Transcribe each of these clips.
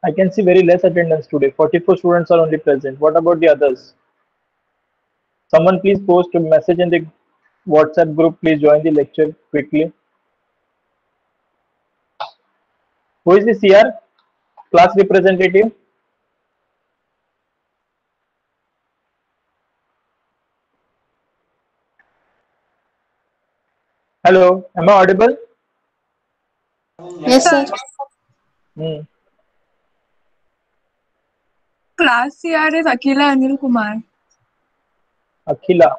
I can see very less attendance today. 44 students are only present. What about the others? Someone please post a message in the WhatsApp group. Please join the lecture quickly. Who is the CR? Class representative? Hello, am I audible? Yes, sir. Hmm. Class CR is Akila Anil Kumar. Akhila.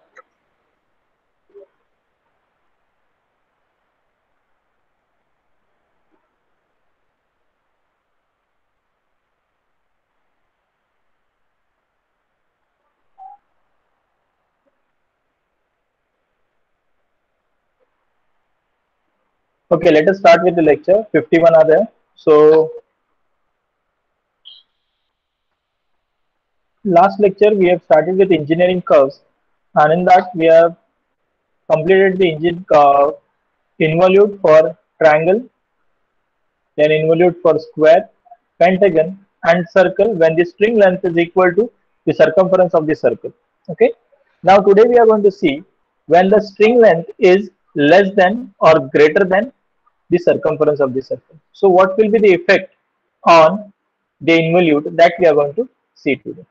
Okay, let us start with the lecture. 51 are there. So, last lecture we have started with engineering curves, and in that we have completed the engine involute for triangle, then involute for square, pentagon, and circle when the string length is equal to the circumference of the circle. Okay. Now today we are going to see when the string length is less than or greater than the circumference of the circle. So what will be the effect on the involute that we are going to see today.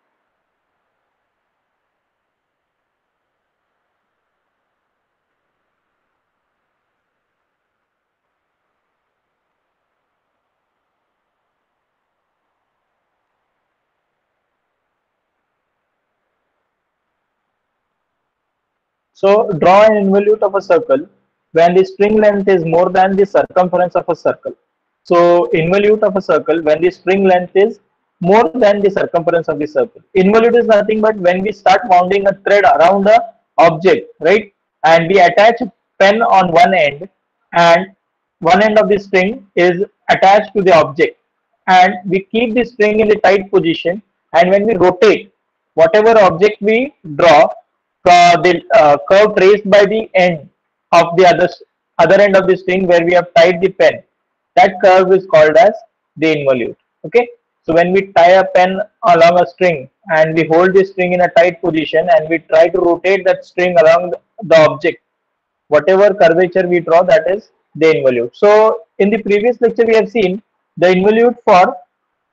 So draw an involute of a circle when the string length is more than the circumference of a circle. So involute of a circle when the string length is more than the circumference of the circle. Involute is nothing but when we start wounding a thread around a object, right? And we attach a pen on one end, and one end of the string is attached to the object, and we keep the string in the tight position, and when we rotate whatever object we draw, the curve traced by the end of the other end of the string where we have tied the pen, that curve is called as the involute. Okay, so when we tie a pen along a string and we hold the string in a tight position and we try to rotate that string along the object, whatever curvature we draw, that is the involute. So in the previous lecture we have seen the involute for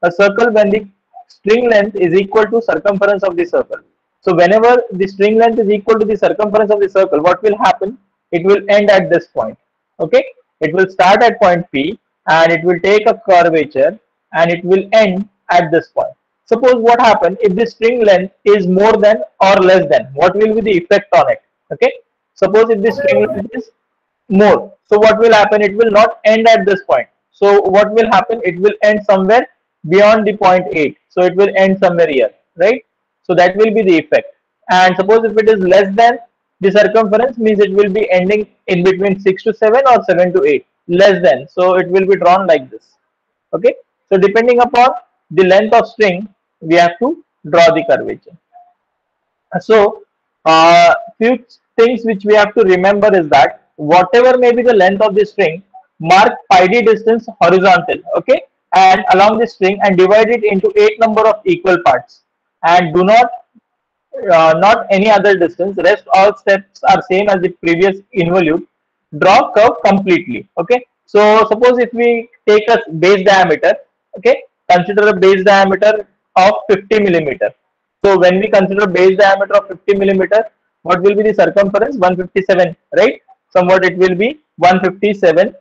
a circle when the string length is equal to circumference of the circle. So whenever the string length is equal to the circumference of the circle, what will happen? It will end at this point. Okay, it will start at point P and it will take a curvature and it will end at this point. Suppose what happened if the string length is more than or less than, what will be the effect on it? Okay, suppose if the string length is more, so what will happen? It will not end at this point. So what will happen? It will end somewhere beyond the point 8. So it will end somewhere here, right? So that will be the effect. And suppose if it is less than the circumference, means it will be ending in between 6 to 7 or 7 to 8, less than. So it will be drawn like this. Okay. So depending upon the length of string, we have to draw the curvature. So, few things which we have to remember is that whatever may be the length of the string, mark pi d distance horizontal, okay, and along the string and divide it into 8 number of equal parts, and do not any other distance. Rest all steps are same as the previous involute. Draw curve completely. Okay. So suppose if we take a base diameter, okay, consider a base diameter of 50 millimeter. So when we consider base diameter of 50 millimeter, what will be the circumference? 157, right? Somewhat it will be 157,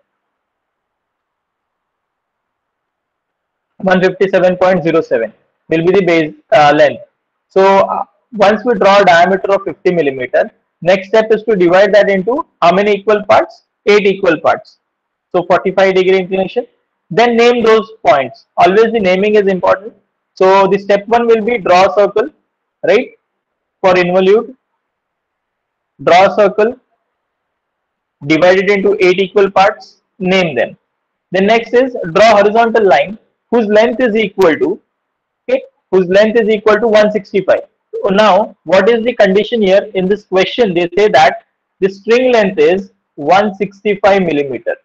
157.07 will be the base length. So once we draw a diameter of 50 millimeter, next step is to divide that into how many equal parts? 8 equal parts. So 45-degree inclination. Then name those points. Always the naming is important. So the step 1 will be draw a circle, right? For involute, draw a circle, divide it into 8 equal parts, name them. The next is draw a horizontal line whose length is equal to, okay, whose length is equal to 165. So now what is the condition here? In this question they say that the string length is 165 millimeter.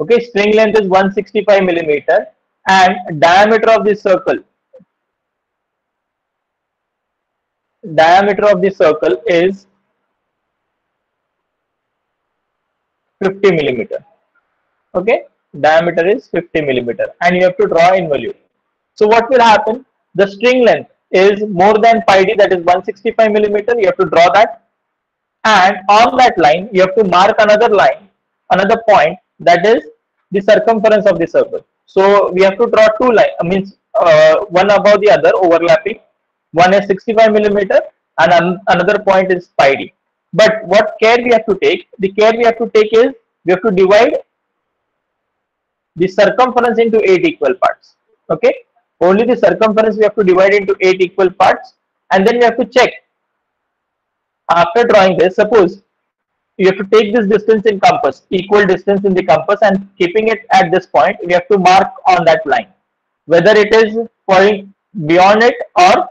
Okay, string length is 165 millimeter and diameter of this circle is 50 millimeter. Okay, diameter is 50 millimeter, and you have to draw involute. So what will happen? The string length is more than pi d, that is 165 millimeter. You have to draw that, and on that line you have to mark another line, another point, that is the circumference of the circle. So we have to draw two lines, means one above the other, overlapping. One is 65 millimeter and another point is pi d. But what care we have to take? The care we have to take is we have to divide the circumference into 8 equal parts. Okay, only the circumference we have to divide into 8 equal parts, and then we have to check. After drawing this, suppose you have to take this distance in compass, equal distance in the compass, and keeping it at this point, we have to mark on that line whether it is falling beyond it or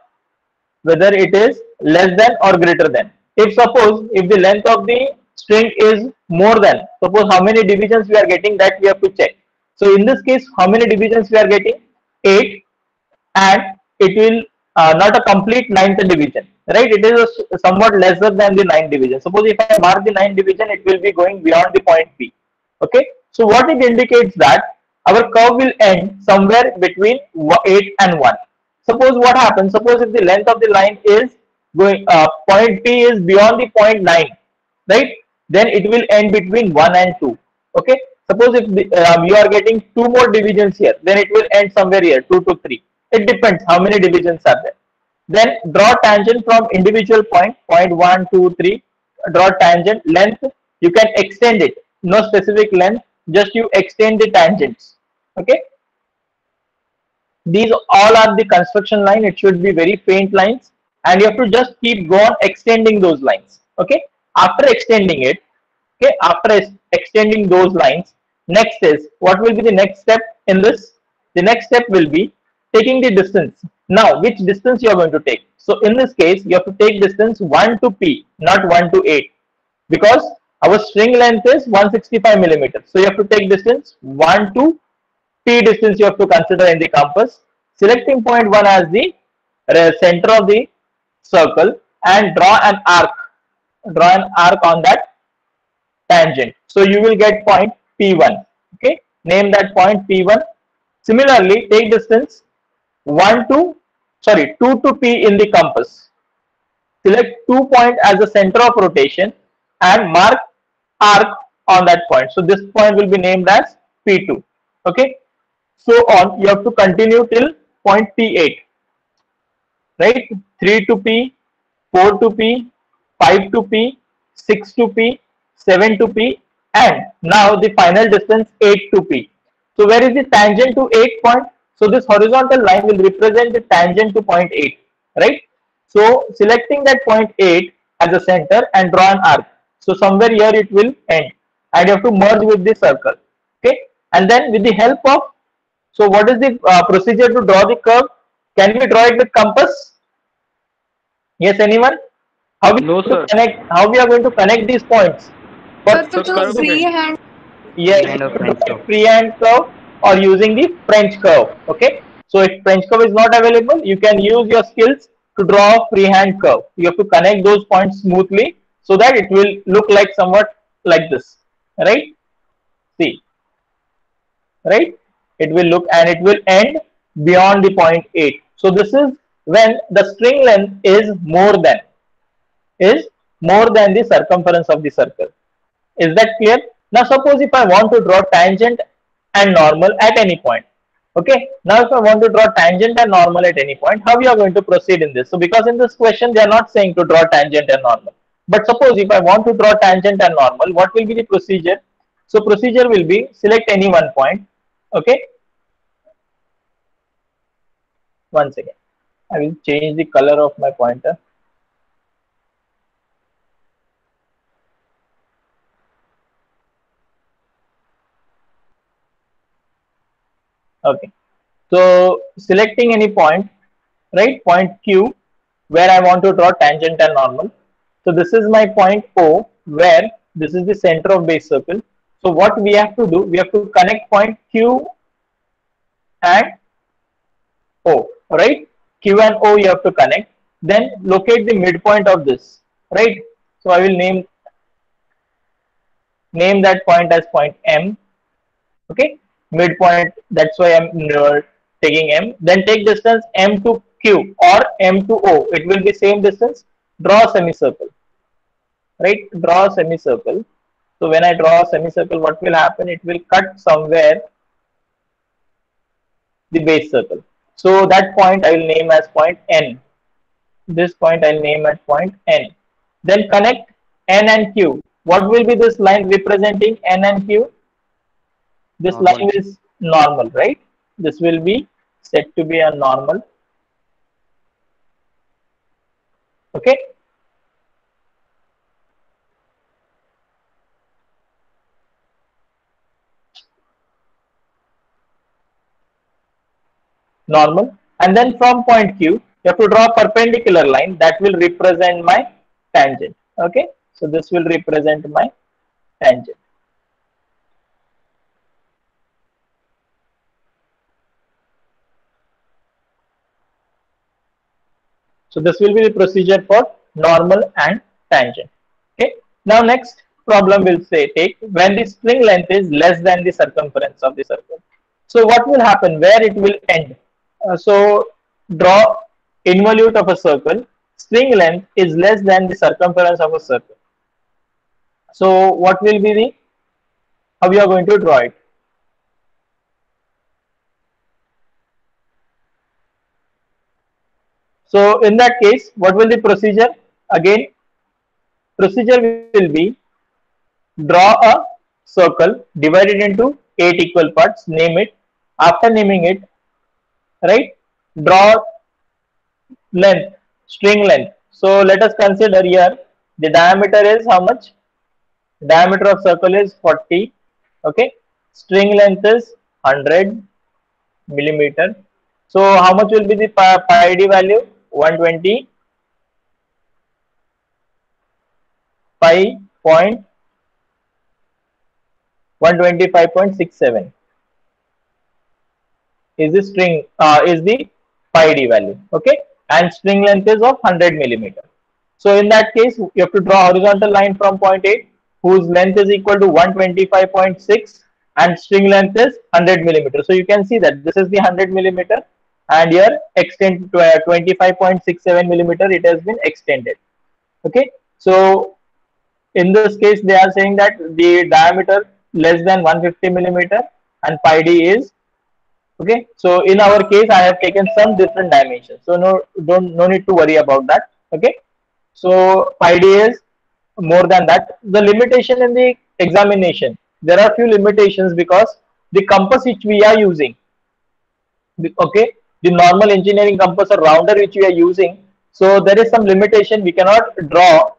whether it is less than or greater than. If suppose if the length of the string is more than, suppose how many divisions we are getting, that we have to check. So in this case, how many divisions we are getting? 8, and it will not a complete 9th division, right? It is somewhat lesser than the 9th division. Suppose if I mark the 9th division, it will be going beyond the point P. Okay, so what it indicates that our curve will end somewhere between 8 and 1. Suppose what happens? Suppose if the length of the line is going, point P is beyond the point 9, right? Then it will end between 1 and 2. Okay, suppose if the, you are getting 2 more divisions here, then it will end somewhere here, 2 to 3. It depends how many divisions are there. Then draw tangent from individual point 1, 2, 3. Draw tangent. Length you can extend it, no specific length, just you extend the tangents. Okay, these all are the construction line. It should be very faint lines, and you have to just keep go on extending those lines. Okay, after extending it, okay, after extending those lines, next is what will be the next step in this? The next step will be taking the distance. Now which distance you are going to take? So in this case you have to take distance 1 to P, not 1 to 8, because our string length is 165 millimeters. So you have to take distance 1 to P distance you have to consider in the compass, selecting point 1 as the center of the circle, and draw an arc on that tangent. So you will get point P1. Okay, name that point P1. Similarly, take distance 2 to P in the compass. Select 2 point as the center of rotation and mark arc on that point. So this point will be named as P2. Okay, so on you have to continue till point P8, right? 3 to P, 4 to P, 5 to P, 6 to P, 7 to P, and now the final distance 8 to P. So where is the tangent to 8 point? So this horizontal line will represent the tangent to point 8, right? So selecting that point 8 as a center and draw an arc. So somewhere here it will end, and you have to merge with the circle. Okay, and then with the help of, so what is the procedure to draw the curve? Can we draw it with compass? Yes, anyone? How we No, sir. connect? How we are going to connect these points? Sir, to So do curve freehand. Yes, Kind of you French draw a curve. freehand curve or using the French curve. Okay, so if French curve is not available, you can use your skills to draw a freehand curve. You have to connect those points smoothly so that it will look like somewhat like this, right? See, right? It will look, and it will end beyond the point 8. So this is when the string length is more than the circumference of the circle. Is that clear? Now suppose if I want to draw tangent and normal at any point. Okay, now if I want to draw tangent and normal at any point, how we are going to proceed in this? So because in this question they are not saying to draw tangent and normal, but suppose if I want to draw tangent and normal, what will be the procedure? So procedure will be select any one point. Okay, one second, I will change the color of my pointer. Okay, so selecting any point, right, point Q, where I want to draw tangent and normal. So this is my point O, where this is the center of base circle. So what we have to do, we have to connect point Q and O, right? Q and O you have to connect. Then locate the midpoint of this, right? So I will name that point as point M. Okay, midpoint. That's why I'm taking M. Then take distance M to Q or M to O. It will be same distance. Draw a semicircle, right? Draw a semicircle. So when I draw a semicircle, what will happen? It will cut somewhere the base circle. So that point I will name as point N. This point I'll name at point N. Then connect N and Q. What will be this line representing N and Q? This Normal. line is normal, right? This will be set to be a normal. Okay. Normal. And then from point Q, you have to draw a perpendicular line that will represent my tangent. Okay. So this will represent my tangent. So this will be the procedure for normal and tangent. Okay. Now next problem will say take when the string length is less than the circumference of the circle. So what will happen? Where it will end? So draw involute of a circle. String length is less than the circumference of a circle. So what will be the how you are going to draw it? So in that case, what will the procedure? Again, procedure will be draw a circle, divide it into 8 equal parts, name it. After naming it, right, draw length, string length. So let us consider here the diameter is how much? Diameter of circle is 40. Okay, string length is 100 millimeter. So how much will be the pi d value? 120 pi point 125.67 is the string is the pi d value. Okay, and string length is of 100 millimeter. So in that case, you have to draw horizontal line from point A whose length is equal to 125.6 and string length is 100 millimeter. So you can see that this is the 100 millimeter and here extend to 25.67 millimeter. It has been extended. Okay, so in this case they are saying that the diameter less than 150 millimeter and pi d is okay. So in our case I have taken some different dimensions, so no need to worry about that. Okay, so pi d is more than that. The limitation in the examination, there are few limitations because the compass which we are using, okay, the normal engineering compass or rounder which we are using, so there is some limitation. We cannot draw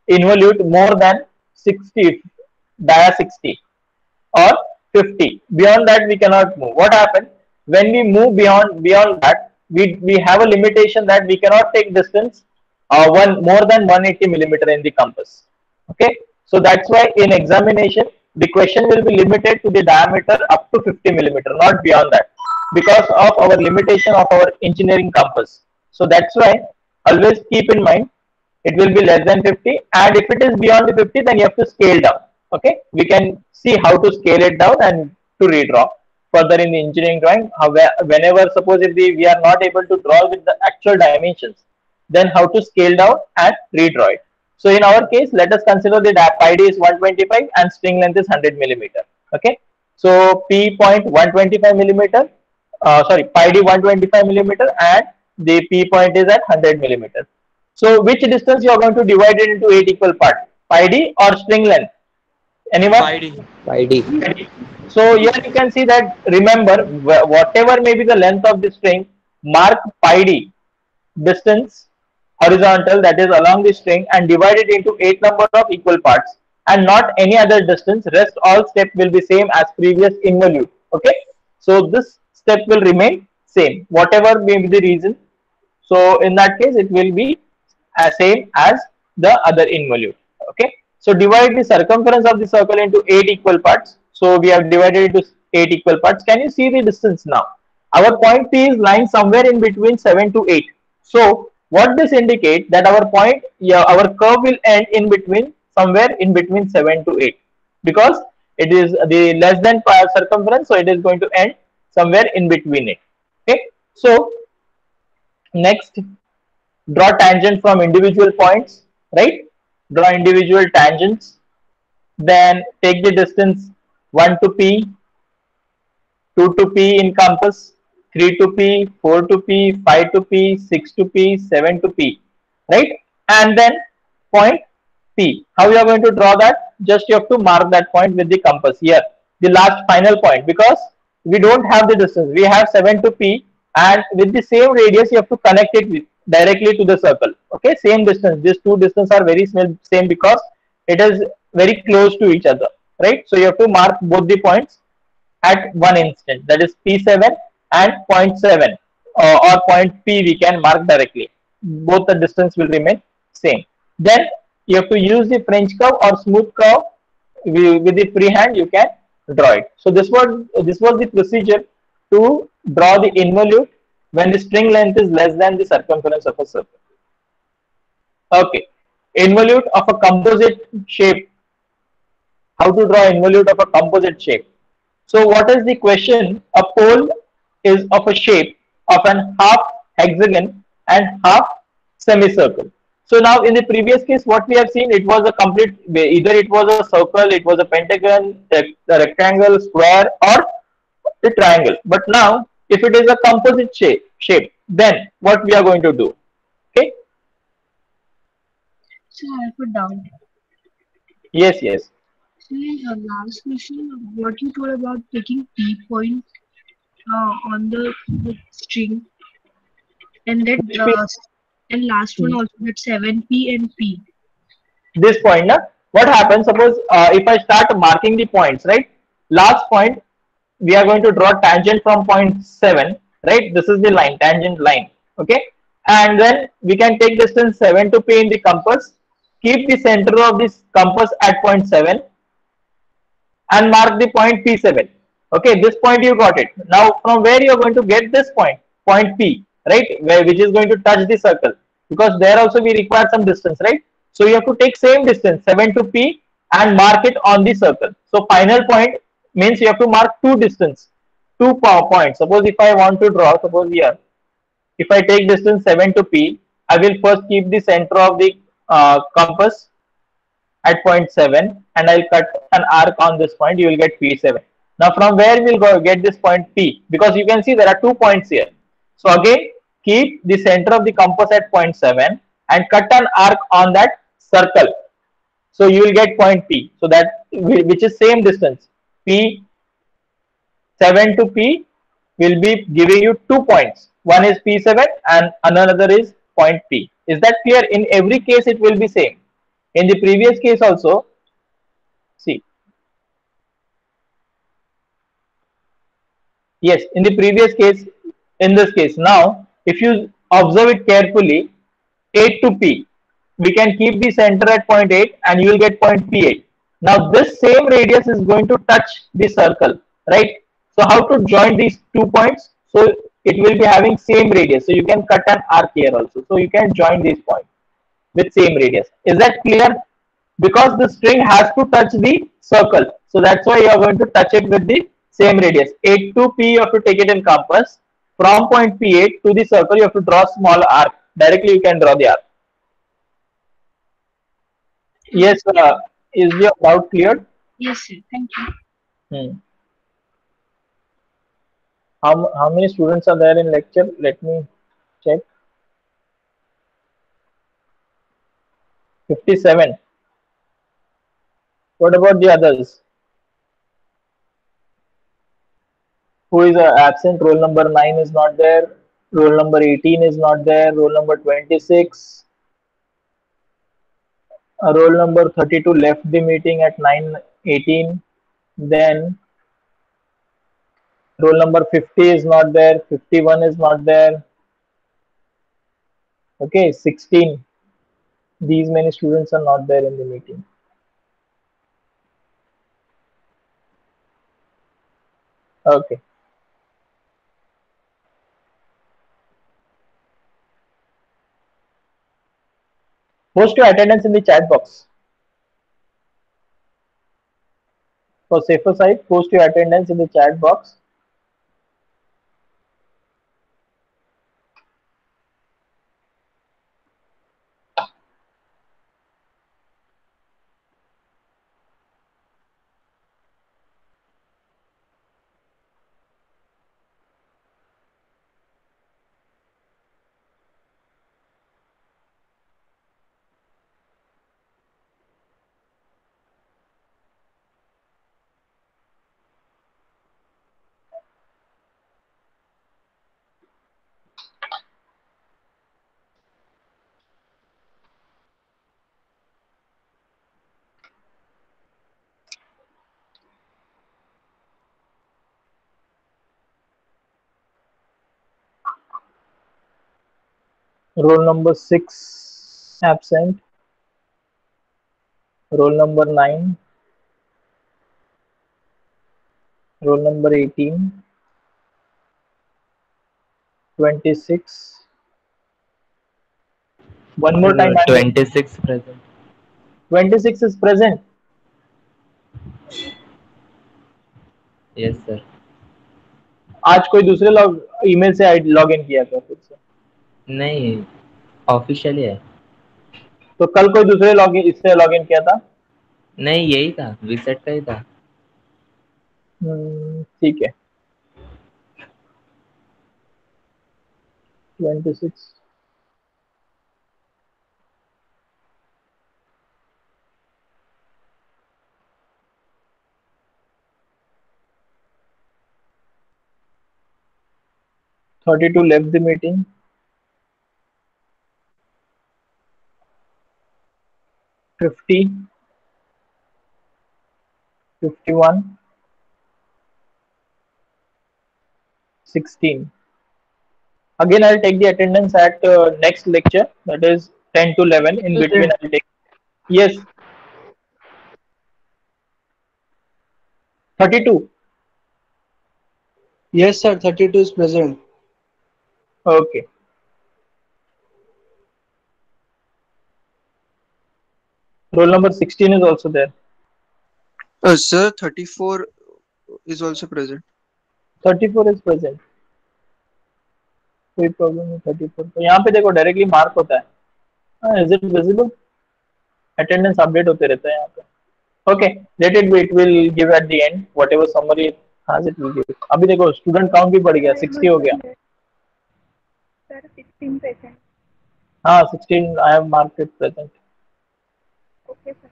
involute more than 60 dia 60 or 50. Beyond that we cannot move. What happens when we move beyond that? We have a limitation that we cannot take distance one more than 180 millimeter in the compass. Okay, so that's why in examination the question will be limited to the diameter up to 50 millimeter, not beyond that, because of our limitation of our engineering compass. So that's why always keep in mind it will be less than 50, and if it is beyond the 50 then you have to scale down. Okay, we can see how to scale it down and to redraw further in the engineering drawing. Whenever suppose if we are not able to draw with the actual dimensions, then how to scale down and redraw it. So in our case, let us consider the pi d is 125 and string length is 100 millimeter. Okay, so p point 125 millimeter, pi d 125 millimeter and the p point is at 100 millimeter. So which distance you are going to divide it into 8 equal parts, pi d or string length? Anyone? Pi d. Pi d. So here you can see that, remember, whatever may be the length of the string, mark pi d distance horizontal, that is along the string, and divide it into 8 number of equal parts and not any other distance. Rest all step will be same as previous involute. Okay, so this step will remain same whatever may be the reason. So in that case it will be same as the other involute. Okay, so divide the circumference of the circle into 8 equal parts. So we have divided into 8 equal parts. Can you see the distance now? Our point P is lying somewhere in between 7 to 8. So what this indicates that our point, yeah, our curve will end in between, somewhere in between 7 to 8, because it is the less than circumference, so it is going to end somewhere in between it. Okay, so next, draw tangent from individual points, right? Draw individual tangents, then take the distance 1 to P, 2 to P in compass, 3 to P, 4 to P, 5 to P, 6 to P, 7 to P, right? And then point P. How you are going to draw that? Just you have to mark that point with the compass here, the last final point, because we don't have the distance. We have 7 to P, and with the same radius, you have to connect it directly to the circle. Okay, same distance. These two distances are very small, same, because it is very close to each other, right? So you have to mark both the points at one instant, that is P7 and point 7, or point P we can mark directly. Both the distance will remain same. Then you have to use the French curve or smooth curve. With the freehand you can draw it. So this was the procedure to draw the involute when the string length is less than the circumference of a circle. Okay, involute of a composite shape. How to draw involute of a composite shape? So what is the question? A pole is of a shape of an half hexagon and half semicircle. So now in the previous case, what we have seen, it was a complete, either it was a circle, it was a pentagon, a rectangle, square, or a triangle. But now, if it is a composite shape, then what we are going to do? Okay. So I have a doubt. Yes, yes. So in the last question, what you told about taking P point on the string, and that Which P? and last one also, that 7P and P. This point, na? What happens? Suppose if I start marking the points, right? Last point, we are going to draw tangent from point 7, right? This is the line, tangent line, okay? And then we can take distance 7 to P in the compass, keep the center of this compass at point 7, and mark the point P7. Okay, this point you got it. Now from where you are going to get this point, point P, right? Which is going to touch the circle, because there also we require some distance, right? So you have to take same distance 7 to P and mark it on the circle. So final point means you have to mark two distance, two points. Suppose if I want to draw, suppose here, if I take distance 7 to P, I will first keep the center of the compass at point 7, and I'll cut an arc on this point. You will get P7. Now from where we'll go get this point P, because you can see there are 2 points here. So again, keep the center of the compass at point 7 and cut an arc on that circle. So you will get point P. So that, which is same distance, P 7 to P, will be giving you 2 points. One is P7 and another is point P. Is that clear? In every case it will be same. In the previous case also, see, yes, in the previous case, in this case, now if you observe it carefully, 8 to P, we can keep the center at point 8 and you will get point P8. Now this same radius is going to touch the circle, right? So how to join these 2 points? So it will be having same radius. So you can cut an arc here also. So you can join these points with same radius. Is that clear? Because the string has to touch the circle. So that's why you are going to touch it with the same radius. 8 to P, you have to take it in compass. From point P8 to the circle, you have to draw a small arc. Directly you can draw the arc. Yes, is your doubt cleared? Yes, sir. Thank you. How many students are there in lecture? Let me check. 57. What about the others? Who is absent? Roll number 9 is not there. Roll number 18 is not there. Roll number 26. Roll number 32 left the meeting at 9:18. Then roll number 50 is not there. 51 is not there. Okay, 16. These many students are not there in the meeting. Okay. Post your attendance in the chat box. For safer side, post your attendance in the chat box. Roll number 6 absent. Roll number 9. Roll number 18. 26. One more time. 26 present. 26 is present. Yes sir. आज कोई दूसरे email से log in किया था खुद से? नहीं, officially है। तो कल कोई दूसरे इससे लॉग इन किया था? नहीं, यही था, विसेट का ही था। ठीक है। 26. (32) left the meeting. 50. 51. 16. Again, I'll take the attendance at next lecture, that is 10 to 11. In between, I'll take. Yes. 32. Yes, sir. 32 is present. Okay. Roll number 16 is also there. Sir, 34 is also present. 34 is present. कोई problem नहीं 34 तो यहाँ पे देखो directly mark होता है. Is it visible? Attendance update होते रहता है यहाँ पे. Okay, let it be, it will give at the end whatever summary has it will give. अभी देखो स्टूडेंट काउंट भी बढ़ गया, 60 हो गया. Sir, 16 present. हाँ 16 I have marked it present. Okay, sir.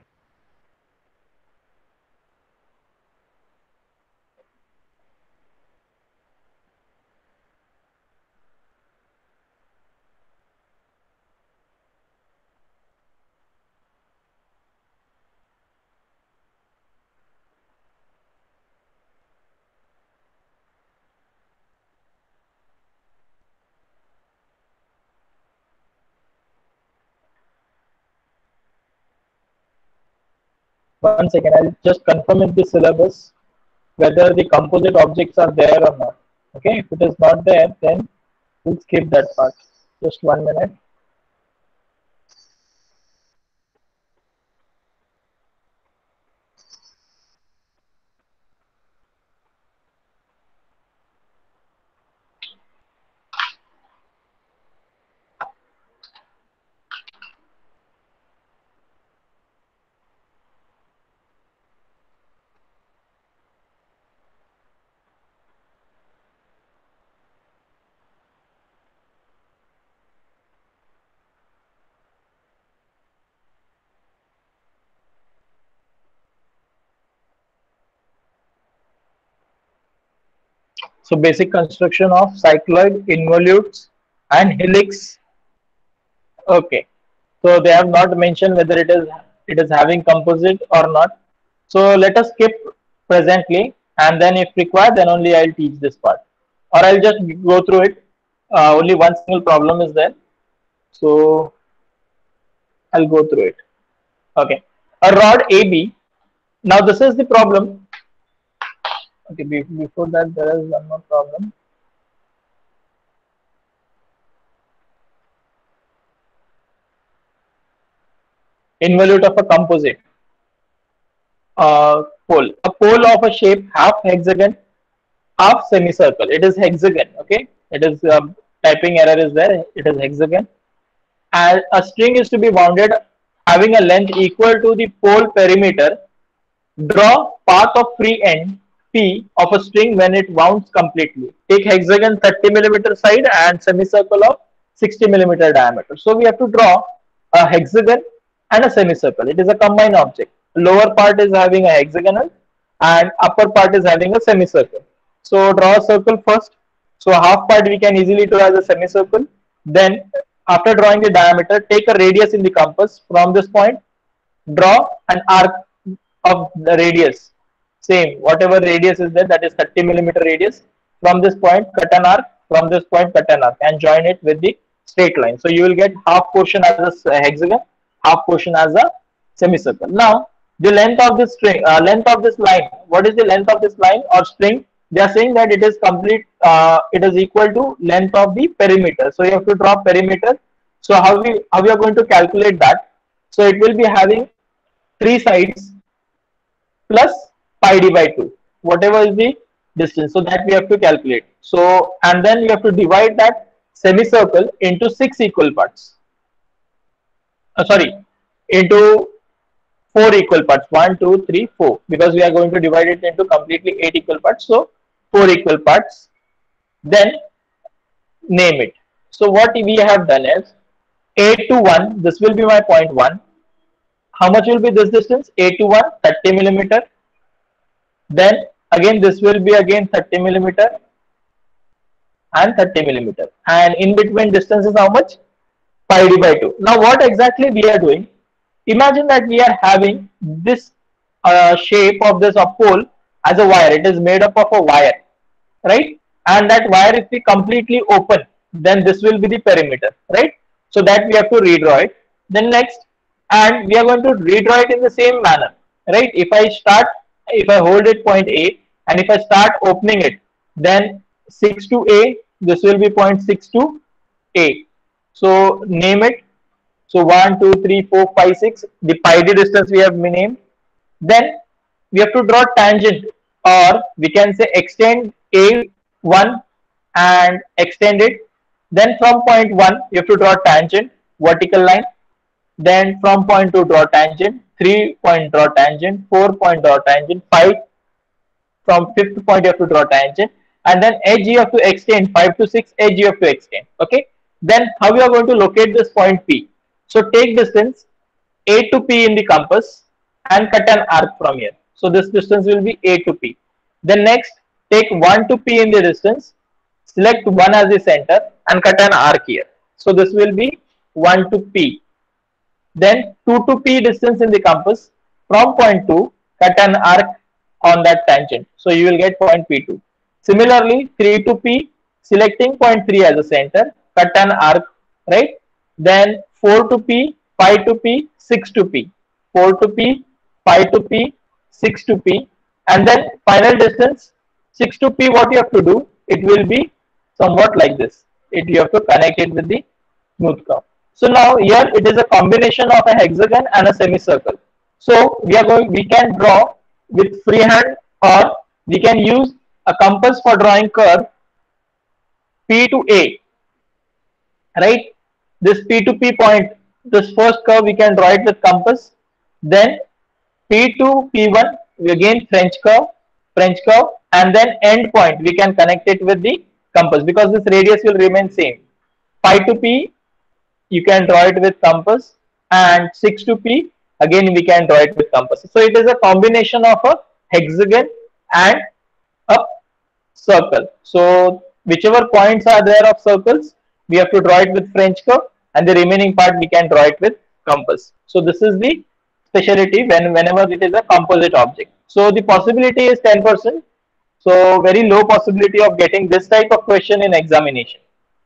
One second, I'll just confirm in the syllabus whether the composite objects are there or not. Okay, if it is not there, then we'll skip that part. Just 1 minute. So basic construction of cycloid, involutes, and helix. Okay, so they have not mentioned whether it is having composite or not. So let us skip presently, and then if required, then only I'll teach this part, or I'll just go through it. Only one single problem is there, so I'll go through it. Okay, a rod AB. Now this is the problem. Okay, before that there is one more problem. involute of a composite pole. A pole of a shape half hexagon, half semicircle. It is hexagon. Okay, it is typing error is there. It is hexagon. And a string is to be wounded having a length equal to the pole perimeter. Draw path of free end P of a string when it wounds completely. Take hexagon 30 millimeter side and semicircle of 60 millimeter diameter. So we have to draw a hexagon and a semicircle. It is a combined object. Lower part is having a hexagonal and upper part is having a semicircle. So draw a circle first. So half part we can easily draw as a semicircle. Then after drawing the diameter, take a radius in the compass from this point. Draw an arc of the radius. Same, whatever radius is there, that is 30 millimeter radius. From this point, cut an arc. From this point, cut an arc and join it with the straight line. So you will get half portion as a hexagon, half portion as a semicircle. Now, the length of this string, length of this line. What is the length of this line or string? They are saying that it is complete. It is equal to length of the perimeter. So you have to draw perimeter. So how we are going to calculate that? So it will be having three sides plus pi d by 2. Whatever is the distance. So that we have to calculate. So and then you have to divide that semicircle into 6 equal parts. Into 4 equal parts. 1, 2, 3, 4. Because we are going to divide it into completely 8 equal parts. So 4 equal parts. Then name it. So what we have done is A to 1. This will be my point 1. How much will be this distance? A to 1, 30 millimeter. Then again this will be again 30 millimeter and 30 millimeter. And in between distance is how much? Pi d by 2. Now what exactly we are doing? Imagine that we are having this shape of this pole as a wire. It is made up of a wire, right? And that wire if we completely open, then this will be the perimeter, right? So that we have to redraw it. Then next, and we are going to redraw it in the same manner, right? If I hold it point A and if I start opening it, then 6 to A, this will be point 6 to A. So name it. So 1, 2, 3, 4, 5, 6. The pi d distance we have named. Then we have to draw tangent, or we can say extend A1 and extend it. Then from point 1, you have to draw tangent, vertical line. Then from point 2, draw tangent. 3 point draw tangent. 4 point draw tangent. 5 from 5th point you have to draw tangent. And then edge you have to extend. 5 to 6 edge you have to extend. Okay. Then how you are going to locate this point P? So take distance A to P in the compass and cut an arc from here. So this distance will be A to P. Then next, take 1 to P in the distance, select 1 as the center and cut an arc here. So this will be 1 to P. Then 2 to P distance in the compass, from point 2, cut an arc on that tangent. So you will get point P2. Similarly, 3 to P, selecting point 3 as a center, cut an arc, right? Then 4 to P, 5 to P, 6 to P, 4 to P, 5 to P, 6 to P, and then final distance 6 to P. What you have to do? It will be somewhat like this. You have to connect it with the smooth curve. So now here it is a combination of a hexagon and a semicircle. So we can draw with freehand, or we can use a compass for drawing curve P to A, right? This P to P point, this first curve we can draw it with compass. Then P to P1, we again French curve, and then end point we can connect it with the compass because this radius will remain same. 5 to P you can draw it with compass, and 6 to P again we can draw it with compass. So it is a combination of a hexagon and a circle. So whichever points are there of circles, we have to draw it with French curve, and the remaining part we can draw it with compass. So this is the speciality whenever it is a composite object. So the possibility is 10%. So very low possibility of getting this type of question in examination.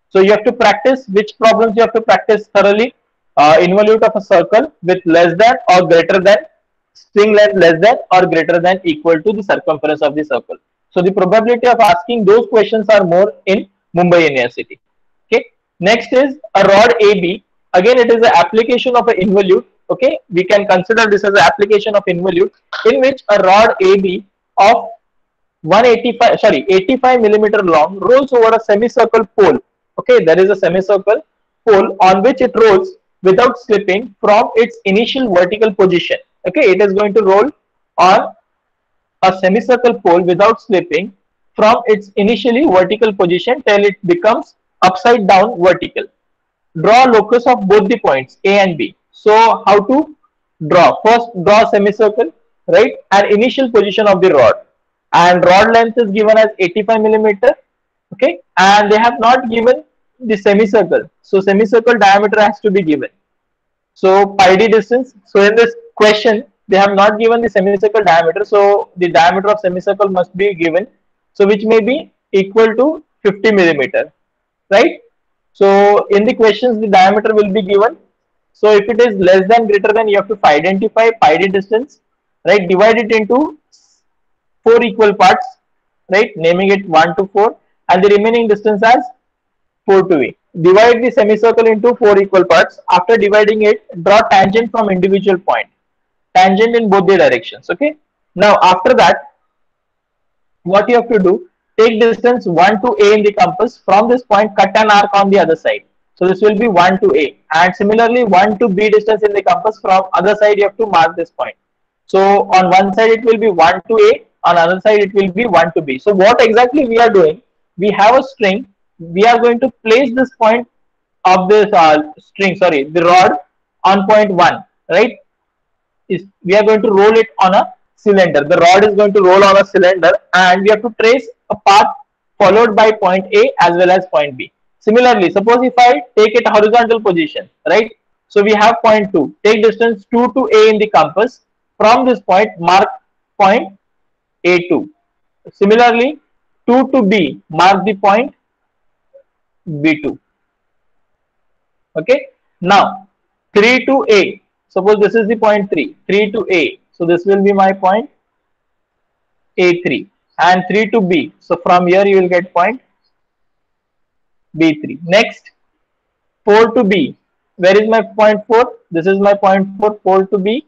So you have to practice which problems you have to practice thoroughly. Involute of a circle with less than or greater than, string length less than or greater than equal to the circumference of the circle. So the probability of asking those questions are more in Mumbai University. Okay. Next is a rod AB. Again, it is the application of an involute Okay, we can consider this as an application of involute in which a rod AB of 85 millimeter long rolls over a semicircle pole. Okay, there is a semicircle pole on which it rolls without slipping from its initial vertical position. Okay, it is going to roll on a semicircle pole without slipping from its initially vertical position till it becomes upside down vertical. Draw locus of both the points A and B. So how to draw? First, draw semicircle, right? And initial position of the rod. And rod length is given as 85 millimeter. Okay, and they have not given the semicircle. So semicircle diameter has to be given. So pi d distance. So in this question, they have not given the semicircle diameter. So the diameter of semicircle must be given. So which may be equal to 50 millimeter, right? So in the questions, the diameter will be given. So if it is less than greater than, you have to identify pi d distance, right? Divide it into 4 equal parts, right? Naming it 1 to 4, and the remaining distance as 4 to V. Divide the semicircle into 4 equal parts. After dividing it, draw tangent from individual point. Tangent in both the directions. Okay. Now after that, what you have to do, take distance 1 to A in the compass. From this point, cut an arc on the other side. So this will be 1 to A. And similarly, 1 to B distance in the compass. From other side, you have to mark this point. So on one side, it will be 1 to A. On other side, it will be 1 to B. So what exactly we are doing? We have a string. We are going to place this point of this the rod on point 1, right? We are going to roll it on a cylinder. The rod is going to roll on a cylinder, and we have to trace a path followed by point A as well as point B. Similarly, suppose if I take it horizontal position, right? So we have point 2. Take distance 2 to A in the compass. From this point, mark point A2. Similarly, 2 to B, mark the point B2. Okay. Now, 3 to A. Suppose this is the point 3. 3 to A. So this will be my point A3. And 3 to B. So from here you will get point B3. Next, 4 to B. Where is my point 4? This is my point 4. 4 to B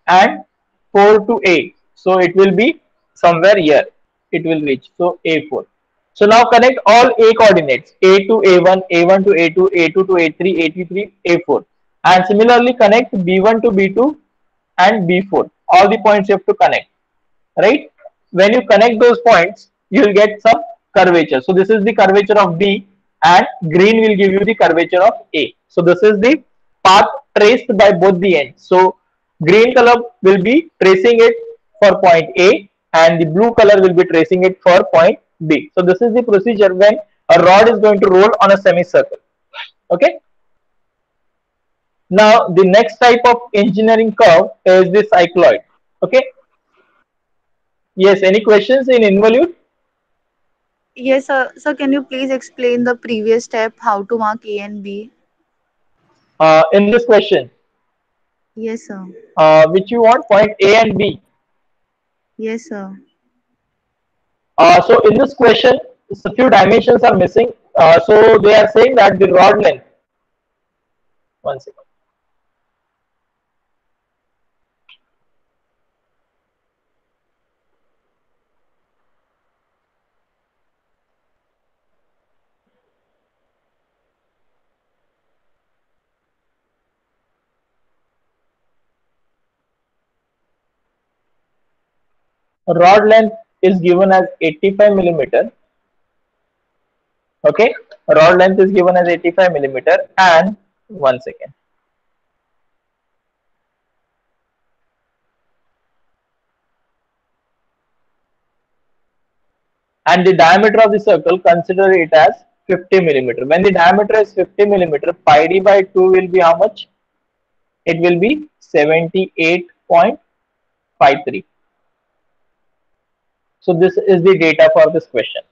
and 4 to A. So it will be somewhere here. It will reach. So A4. So now connect all A coordinates. A to A1, A1 to A2, A2 to A3, A3, A4. And similarly connect B1 to B2 and B4. All the points you have to connect. Right? When you connect those points, you will get some curvature. So this is the curvature of B, and green will give you the curvature of A. So this is the path traced by both the ends. So green color will be tracing it for point A, and the blue color will be tracing it for point B. So this is the procedure when a rod is going to roll on a semicircle. Okay. Now the next type of engineering curve is the cycloid. Okay. Yes. Any questions in involute? Yes, sir. So can you please explain the previous step, how to mark A and B? In this question, Yes, sir. which you want, point A and B. Yes, sir. So in this question, a few dimensions are missing. So they are saying that the rod length. One second. Rod length is given as 85 millimeter. Okay, rod length is given as 85 millimeter, and one second. And the diameter of the circle, consider it as 50 millimeter. When the diameter is 50 millimeter, pi d by 2 will be how much? It will be 78.53. So this is the data for this question.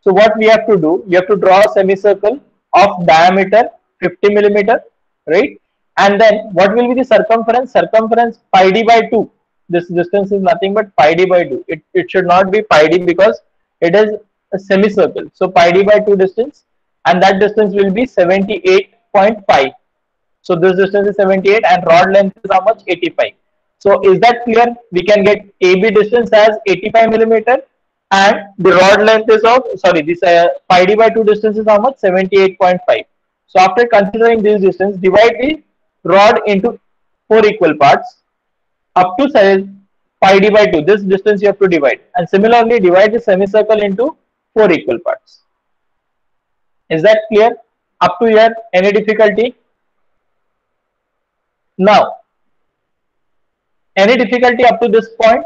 So what we have to do, we have to draw a semicircle of diameter 50 millimeter, right? And then what will be the circumference? Circumference pi d by 2. This distance is nothing but pi d by 2. It should not be pi d because it is a semicircle. So pi d by 2 distance, and that distance will be 78.5. So this distance is 78 and rod length is how much? 85. So is that clear? We can get AB distance as 85 millimeter and the rod length is of, sorry, this pi d by 2 distance is how much? 78.5. So after considering this distance, divide the rod into 4 equal parts up to size pi d by 2. This distance you have to divide, and similarly divide the semicircle into 4 equal parts. Is that clear? Up to here, any difficulty? Now, any difficulty up to this point?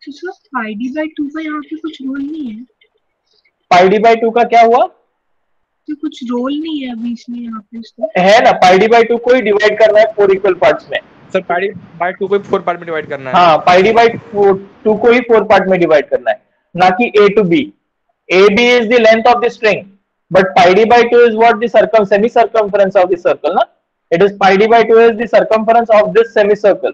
तो sir pi D by 2 का यहाँ पे कुछ role नहीं है, पाई D by 2 का क्या हुआ? तो कुछ रोल नहीं है अभी इसमें यहाँ पे इसका। है ना, पाई डी बाई 2 को ही डिवाइड करना है 4 इक्वल पार्ट्स में। सर पाई डी बाई 2 को 4 पार्ट में डिवाइड करना है। हाँ, पाई डी बाई 2 को ही 4 पार्ट में डिवाइड करना है, ना कि A to B. AB is the length of the string, but pi d by 2 is what? The semi-circumference of the circle, na? It is pi d by 2 is the circumference of this semicircle.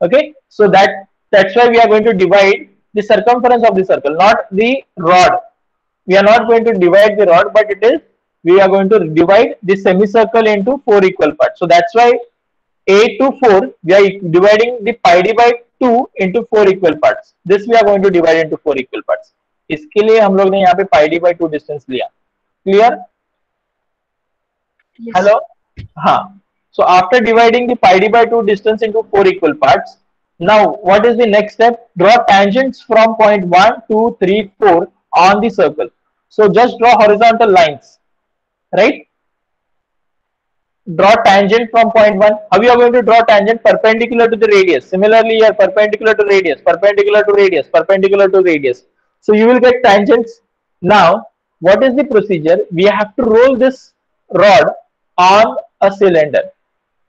Okay, so that's why we are going to divide the circumference of the circle, not the rod. We are not going to divide the rod, but we are going to divide the semicircle into 4 equal parts. So that's why A to 4, we are dividing the pi d by 2 into 4 equal parts. This we are going to divide into 4 equal parts. इसके लिए हम लोग ने यहाँ पे पाई D by 2 distance लिया। Clear? Hello? हाँ। So after dividing the pi d by 2 distance into 4 equal parts, now what is the next step? Draw tangents from point 1, 2, 3, 4 on the circle. So just draw horizontal lines, right? Draw tangent from point 1. How you are going to draw tangent? Perpendicular to the radius. Similarly here, perpendicular to radius, perpendicular to radius, perpendicular to radius. So you will get tangents. Now, what is the procedure? We have to roll this rod on a cylinder.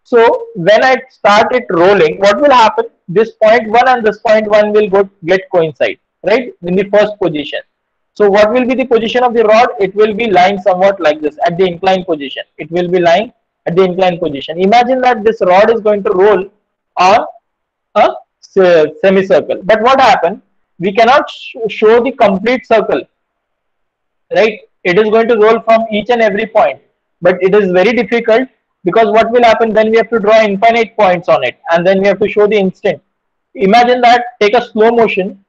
So when I start it rolling, what will happen? This point 1 and this point 1 will get coincide, right? In the first position. So what will be the position of the rod? It will be lying somewhat like this at the inclined position. It will be lying at the inclined position. Imagine that this rod is going to roll on a semicircle. But what happened? We cannot show the complete circle, right? It is going to roll from each and every point, but it is very difficult because what will happen? Then we have to draw infinite points on it, and then we have to show the instant. Imagine that, take a slow motion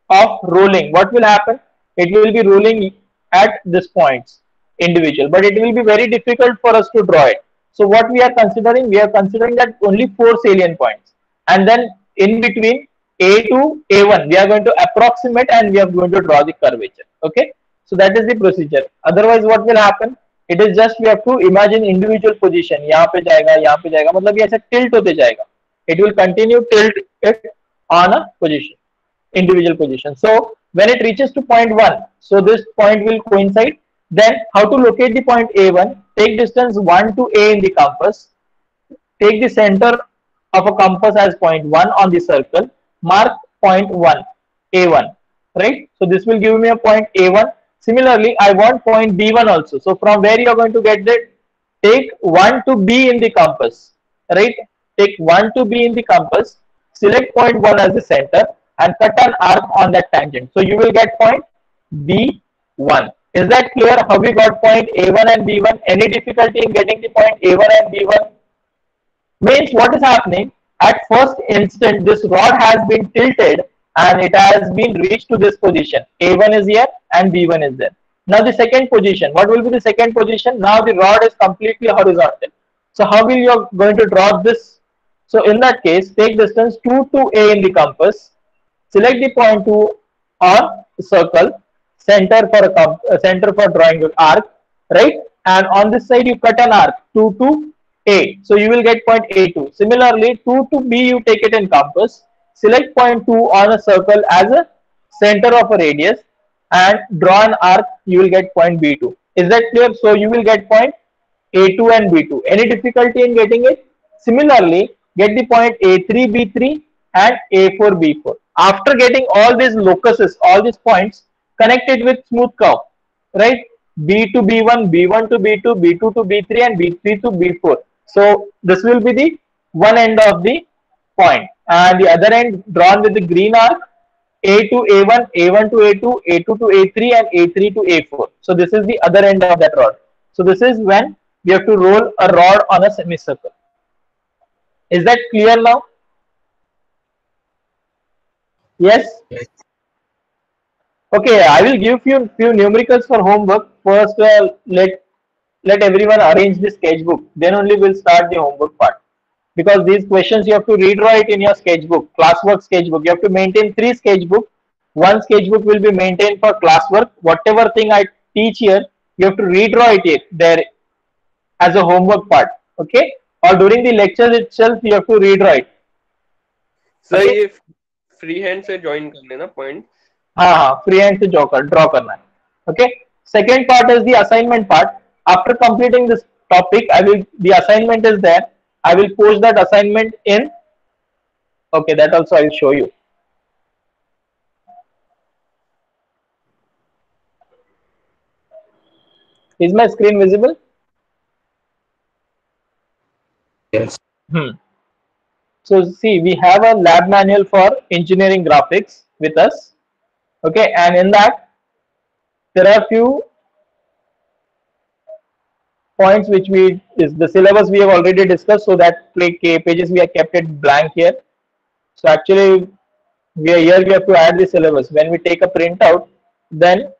of rolling. What will happen? It will be rolling at this points individual, but it will be very difficult for us to draw it. So what we are considering? We are considering that only 4 salient points, and then in between A to A1, we are going to approximate and we are going to draw the curvature. Okay, so that is the procedure. Otherwise, what will happen? It is just we have to imagine individual position. यहाँ पे जाएगा, मतलब ये ऐसे tilt होते जाएगा. It will continue tilt it on a position, individual position. So when it reaches to point 1, so this point will coincide. Then how to locate the point A1? Take distance 1 to A in the compass. Take the center of a compass as point 1 on the circle. Mark point 1, A1, right? So this will give me a point A1. Similarly, I want point B1 also. So from where you are going to get that? Take 1 to B in the compass, right? Take 1 to B in the compass. Select point 1 as the center and cut an arc on that tangent. So you will get point B1. Is that clear how we got point A1 and B1? Any difficulty in getting the point A1 and B1? Means what is happening? At first instant, this rod has been tilted and it has been reached to this position. A1 is here and B1 is there. Now the second position. What will be the second position? Now the rod is completely horizontal. So how will you going to draw this? So in that case, take distance 2 to A in the compass. Select the point 2 on the circle. Center for drawing an arc, right? And on this side you cut an arc 2 to A. So you will get point A2. Similarly, 2 to B you take it in compass. Select point 2 on a circle as a center of a radius and draw an arc. You will get point B2. Is that clear? So you will get point A2 and B2. Any difficulty in getting it? Similarly, get the point A3, B3 and A4, B4. After getting all these locuses, all these points, connect it with smooth curve, right? B to B1, B1 to B2, B2 to B3 and B3 to B4. So this will be the one end of the point and the other end drawn with the green arc, A to A1, A1 to A2, A2 to A3 and A3 to A4. So this is the other end of that rod. So this is when we have to roll a rod on a semicircle. Is that clear now? Yes. Okay, I will give you few numericals for homework. First, let everyone arrange the sketchbook. Then only we'll start the homework part. Because these questions you have to redraw it in your sketchbook, classwork sketchbook. You have to maintain 3 sketchbook. One sketchbook will be maintained for classwork. Whatever thing I teach here, you have to redraw it there as a homework part. Okay? Or during the lecture itself, you have to redraw it. Sir ये free hand से join कर लेना point. हाँ, free hand से draw करना है. Okay? Second part is the assignment part. After completing this topic, the assignment is there. I will post that assignment in. Okay, that also I will show you. Is my screen visible? Yes. So see, we have a lab manual for engineering graphics with us. Okay, and in that there are few points which is the syllabus we have already discussed, so that pages we have kept it blank here. So actually we have to add the syllabus. When we take a printout, then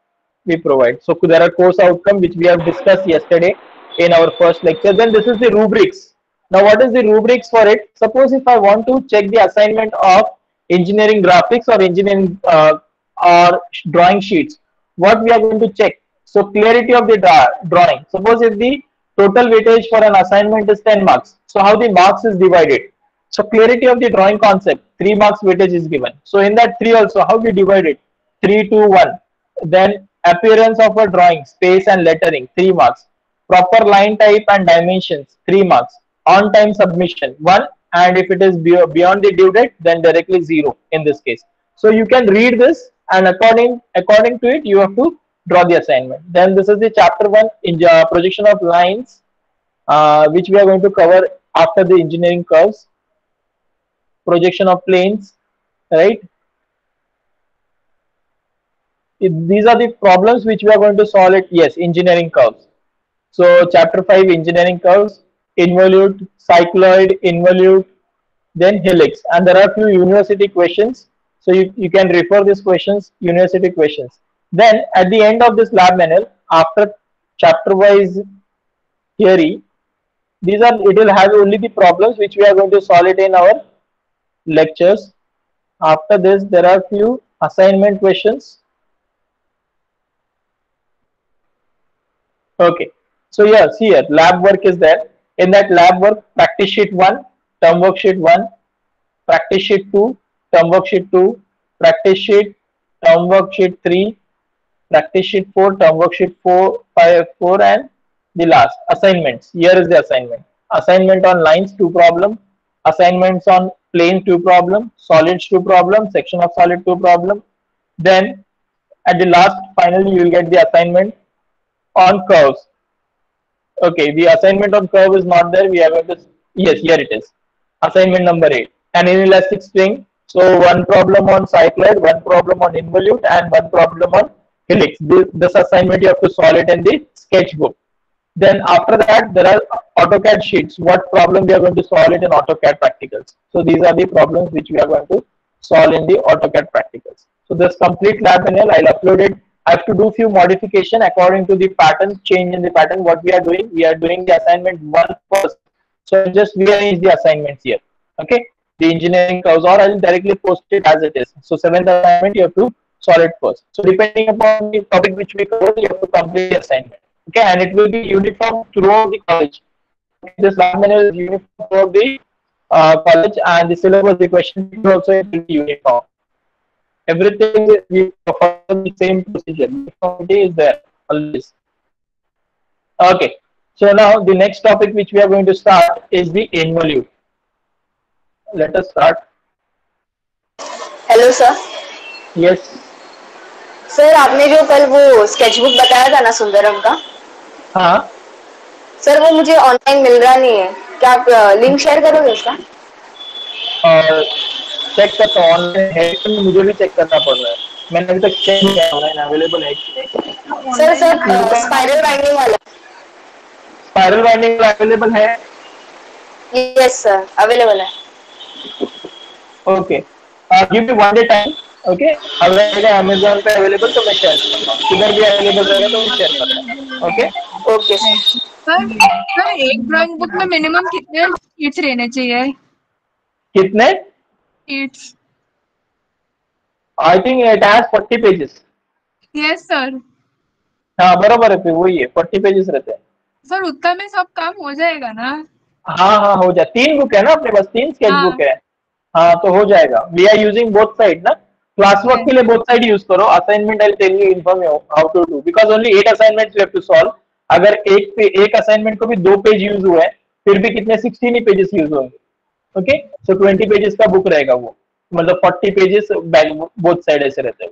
we provide. So there are course outcome which we have discussed yesterday in our first lecture. Then this is the rubrics. Now what is the rubrics for it? Suppose if I want to check the assignment of engineering graphics or engineering or drawing sheets, what we are going to check? So clarity of the drawing. Suppose if the total weightage for an assignment is 10 marks. So how the marks is divided? So clarity of the drawing concept, 3 marks weightage is given. So in that 3 also, how we divide it? 3, 2, 1. Then appearance of a drawing, space and lettering, 3 marks. Proper line type and dimensions, 3 marks. On time submission, 1. And if it is beyond the due date, then directly 0 in this case. So you can read this, and according to it, you have to draw the assignment. Then this is the chapter 1 in projection of lines, which we are going to cover after the engineering curves. Projection of planes, right? These are the problems which we are going to solve it. Yes, engineering curves. So chapter 5, engineering curves, involute, cycloid, involute, then helix. And there are few university questions. So you can refer these questions, university questions. Then at the end of this lab manual, after chapter wise theory, it will have only the problems which we are going to solve it in our lectures. After this, there are few assignment questions. Okay, so yeah, see here, lab work is there. In that lab work, practice sheet 1, term worksheet 1, practice sheet 2, term worksheet 2, practice sheet, term worksheet 3, practice sheet 4, term worksheet 4, 5, 4, and the last assignments. Here is the assignment. Assignment on lines, 2 problem. Assignments on planes, 2 problem. Solids, 2 problem. Section of solid, 2 problem. Then at the last, finally, you will get the assignment on curves. Okay, the assignment on curve is not there. We are going to, yes, here it is. Assignment number 8. An inelastic string. So one problem on cycloid, one problem on involute, and one problem on helix. This assignment you have to solve it in the sketchbook. Then after that, there are AutoCAD sheets. What problem we are going to solve it in AutoCAD practicals. So these are the problems which we are going to solve in the AutoCAD practicals. So this complete lab manual, I'll upload it. I have to do few modification according to the pattern, change in the pattern. What we are doing the assignment 1 first. So just rearrange the assignments here. Okay, the engineering curves, or I'll directly post it as it is. So 7th assignment you have to solve it first. So depending upon the topic which we cover, you have to complete the assignment. Okay, and it will be uniform throughout the college. This lab manual is uniform throughout the college, and the syllabus, the question also it will be uniform. Everything we follow the same procedure. Uniformity is there always. Okay, so now the next topic which we are going to start is the involute. Let us start. Hello sir. Yes. Sir आपने जो कल वो sketchbook बताया था ना सुंदरम का. हाँ. Sir वो मुझे ऑनलाइन मिल रहा नहीं है. क्या आप लिंक शेयर करोगे उसका? चेक करता हूँ ऑनलाइन है तो मुझे भी चेक करना पड़ रहा है. मैंने अभी तक चेक नहीं किया ऑनलाइन अवेलेबल है. सर स्पाइरल बाइंडिंग वाला. स्पाइरल बाइंडिंग अवेलेबल है? यस सर, अवेलेबल है। Okay, give me 1 day time. Okay, अगर अमेजोन पे अवेलेबल तो मैं शेयर करूंगा, किधर भी अवेलेबल रहेगा तो मैं शेयर करूंगा। Okay okay sir. सर एक ड्राइंग बुक में मिनिमम कितने शीट्स रहने चाहिए? कितने? Sheets. I think it has 40 pages. Yes sir. हाँ बराबर है, फिर वही है, 40 पेजेस रहते हैं। सर उतना में सब काम हो जाएगा ना? हाँ हाँ हो जाए, 3 बुक है ना अपने पास, 3 स्केच हाँ। बुक है। हाँ तो हो जाएगा। We are using both side ना, क्लास वर्क के लिए बोथ साइड यूज करो। Assignment I tell you inform how to do, because only 8 assignments you have to solve. अगर एक असाइनमेंट को भी 2 पेज यूज हुए फिर भी कितने 16 ही पेजेस यूज होंगे। ओके, सो 20 पेजेस का बुक रहेगा वो, मतलब 40 पेजेस बोथ साइड ऐसे रहते हैं।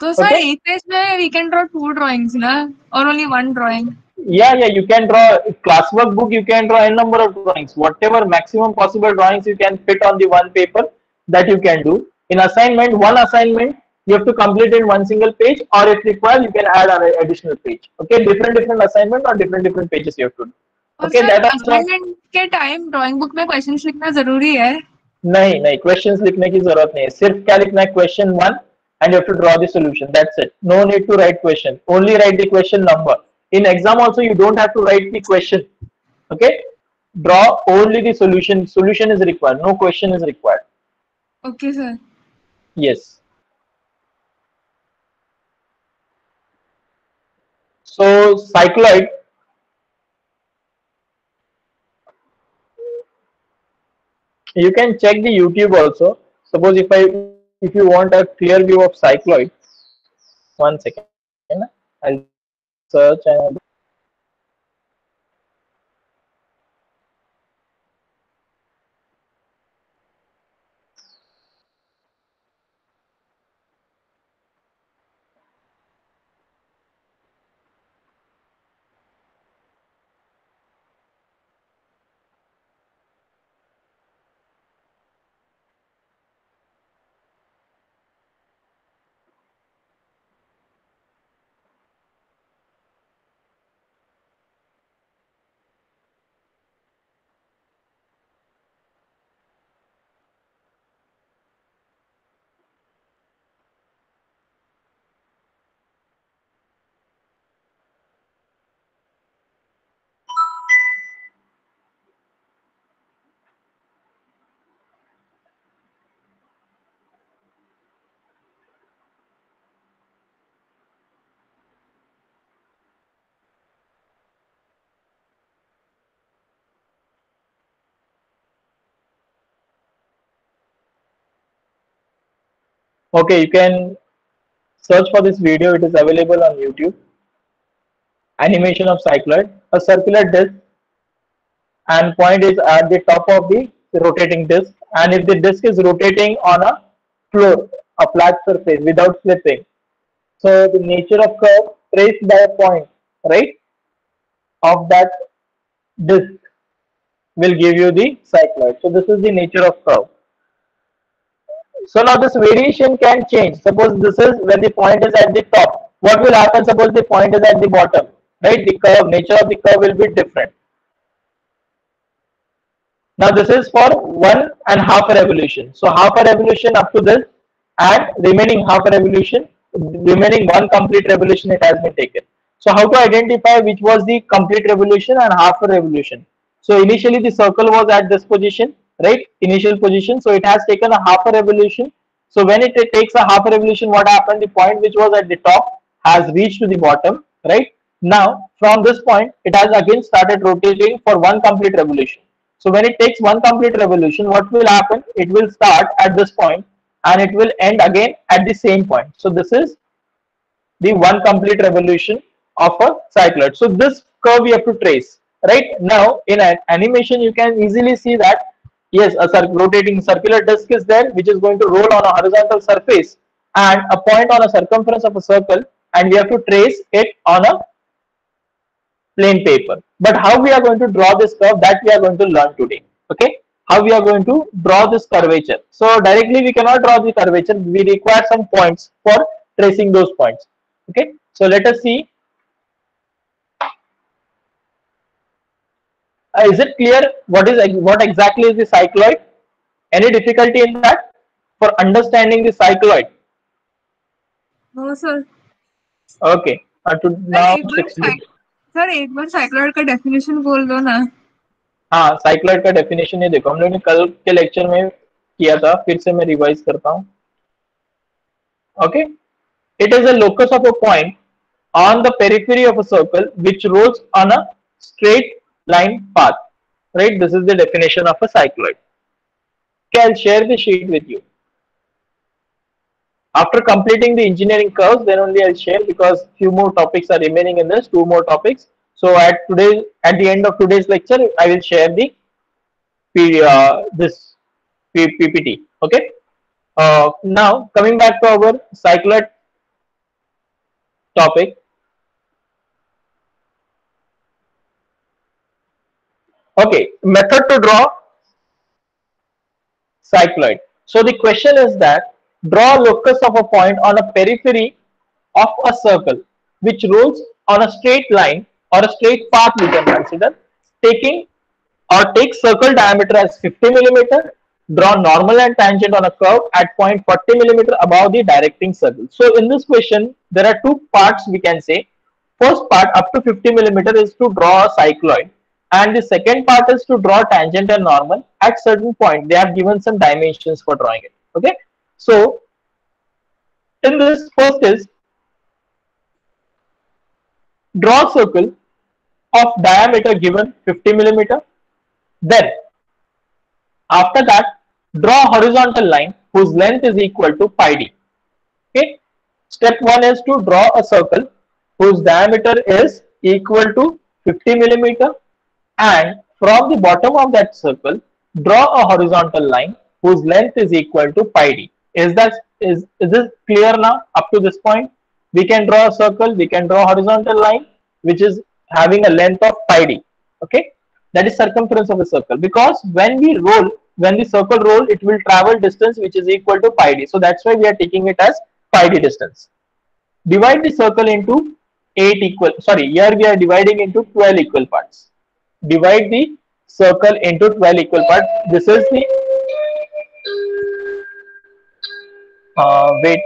तो सर Okay. एक पेज में वी कैन ड्रॉ 2 ड्राइंग्स ना, और only 1 drawing? Yeah, you can draw classwork book. You can draw n number of drawings. Whatever maximum possible drawings you can fit on the one paper, that you can do. In assignment, one assignment you have to complete in one single page, or if required, you can add an additional page. Okay, different assignment on different pages you have to do. और Okay, sir that also assignment के time drawing book में questions लिखना जरूरी है? नहीं questions लिखने की जरूरत नहीं है। सिर्फ क्या लिखना है, question 1 and you have to draw the solution. That's it. No need to write question. Only write the question number. In exam also you don't have to write the question. Okay, draw only the solution. Solution is required, no question is required. Okay sir. Yes. So cycloid, you can check the YouTube also. Suppose if you want a clear view of cycloid, 1 second, I'll search and okay, you can search for this video. It is available on YouTube. Animation of cycloid, a circular disc, and point is at the top of the rotating disc, and if the disc is rotating on a floor, a flat surface without slipping, so the nature of curve traced by a point, right, of that disc will give you the cycloid. So this is the nature of curve. So now this variation can change. Suppose this is when the point is at the top. What will happen? Suppose the point is at the bottom, right? The curve, nature of the curve will be different. Now this is for 1.5 revolution. So half a revolution up to this, and remaining half a revolution, remaining one complete revolution it has been taken. So how to identify which was the complete revolution and half a revolution? So initially the circle was at this position, right? Initial position. So it has taken a half a revolution. So when it takes a half a revolution, what happened? The point which was at the top has reached to the bottom, right? Now from this point, it has again started rotating for one complete revolution. So when it takes one complete revolution, what will happen? It will start at this point and it will end again at the same point. So this is the one complete revolution of a cycloid. So this curve you have to trace. Right now in an animation, you can easily see that yes, a rotating circular disc is there, which is going to roll on a horizontal surface, and a point on a circumference of a circle, and we have to trace it on a plain paper. But how we are going to draw this curve, that we are going to learn today. Okay, how we are going to draw this curvature. So directly we cannot draw the curvature, we require some points for tracing those points. Okay, so let us see. Is it clear what exactly is the cycloid? Any difficulty in that for understanding the cycloid? No, sir. Okay. To sir now एक बार cycloid का definition बोल दो ना. हाँ, cycloid का definition ये देखो, हम लोगों ने कल के लेक्चर में किया था, फिर से मैं रिवाइज करता हूँ. Okay, it is a locus of a point on the periphery of a circle which rolls on a straight line path. Right, this is the definition of a cycloid. Okay, I'll share the sheet with you. After completing the engineering curves, then only I'll share, because few more topics are remaining in this, 2 more topics. So at the end of today's lecture, I will share the this PPT. Okay. Now coming back to our cycloid topic. Okay, method to draw cycloid. So the question is that draw a locus of a point on a periphery of a circle which rolls on a straight line or a straight path, we can consider, take circle diameter as 50 millimeter, draw normal and tangent on a curve at point 40 millimeter above the directing circle. So in this question there are 2 parts, we can say. First part, up to 50 millimeter, is to draw a cycloid, and the second part is to draw tangent and normal at certain point. They have given some dimensions for drawing it. Okay, so in this, first is draw a circle of diameter given 50 millimeter. Then after that, draw a horizontal line whose length is equal to pi d. Okay, step 1 is to draw a circle whose diameter is equal to 50 millimeter, and from the bottom of that circle draw a horizontal line whose length is equal to pi d. Is this clear now? Up to this point, we can draw a circle, we can draw a horizontal line which is having a length of pi d. Okay, that is circumference of a circle, because when the circle roll, it will travel distance which is equal to pi d. So that's why we are taking it as pi d distance. Divide the circle into 8 equal, sorry, here we are dividing into 12 equal parts. Divide the circle into 12 equal parts. This is the wait.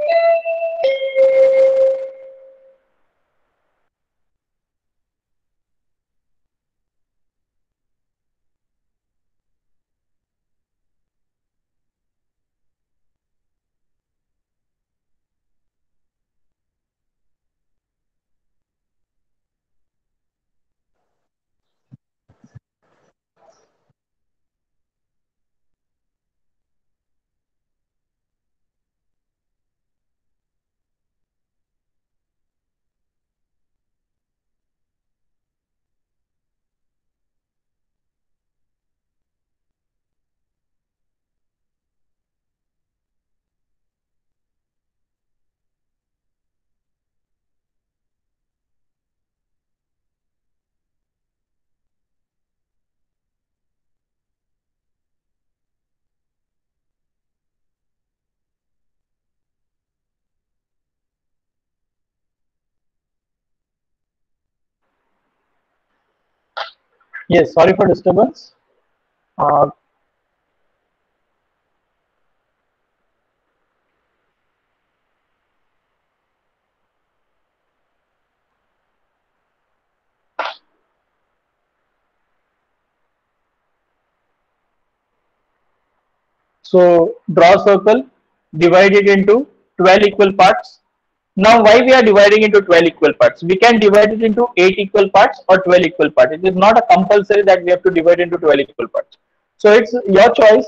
Yes, sorry for disturbance. So draw a circle, divide it into 12 equal parts. Now why we are dividing into 12 equal parts? We can divide it into 8 equal parts or 12 equal parts. It is not a compulsory that we have to divide into 12 equal parts. So it's your choice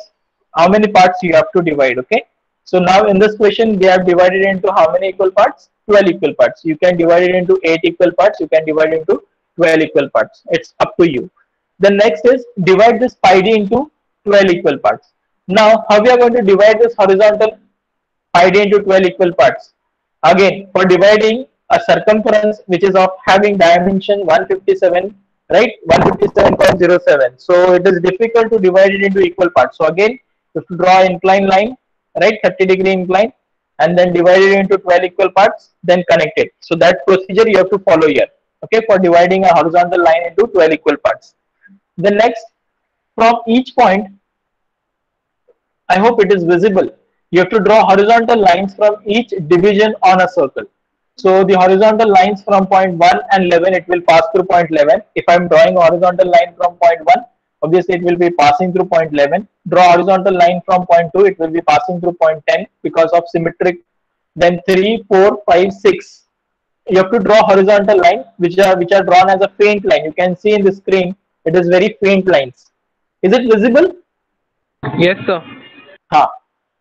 how many parts you have to divide. Okay, so now in this question we have divided into how many equal parts? 12 equal parts. You can divide it into 8 equal parts, you can divide it into 12 equal parts. It's up to you. The next is divide this pi d into 12 equal parts. Now how we are going to divide this horizontal pi d into 12 equal parts? Again, for dividing a circumference which is of having dimension 157, right, 157.07. So it is difficult to divide it into equal parts. So again, you have to draw an inclined line, right, 30-degree incline, and then divide it into 12 equal parts, then connect it. So that procedure you have to follow here, okay, for dividing a horizontal line into 12 equal parts. The next, from each point, I hope it is visible. You have to draw horizontal lines from each division on a circle. So the horizontal lines from point 1 and 11, it will pass through point 11. If I am drawing a horizontal line from point 1, obviously it will be passing through point 11. Draw horizontal line from point 2, it will be passing through point 10 because of symmetric. Then 3, 4, 5, 6. You have to draw horizontal line which are drawn as a faint line. You can see in the screen, it is very faint lines. Is it visible? Yes, sir.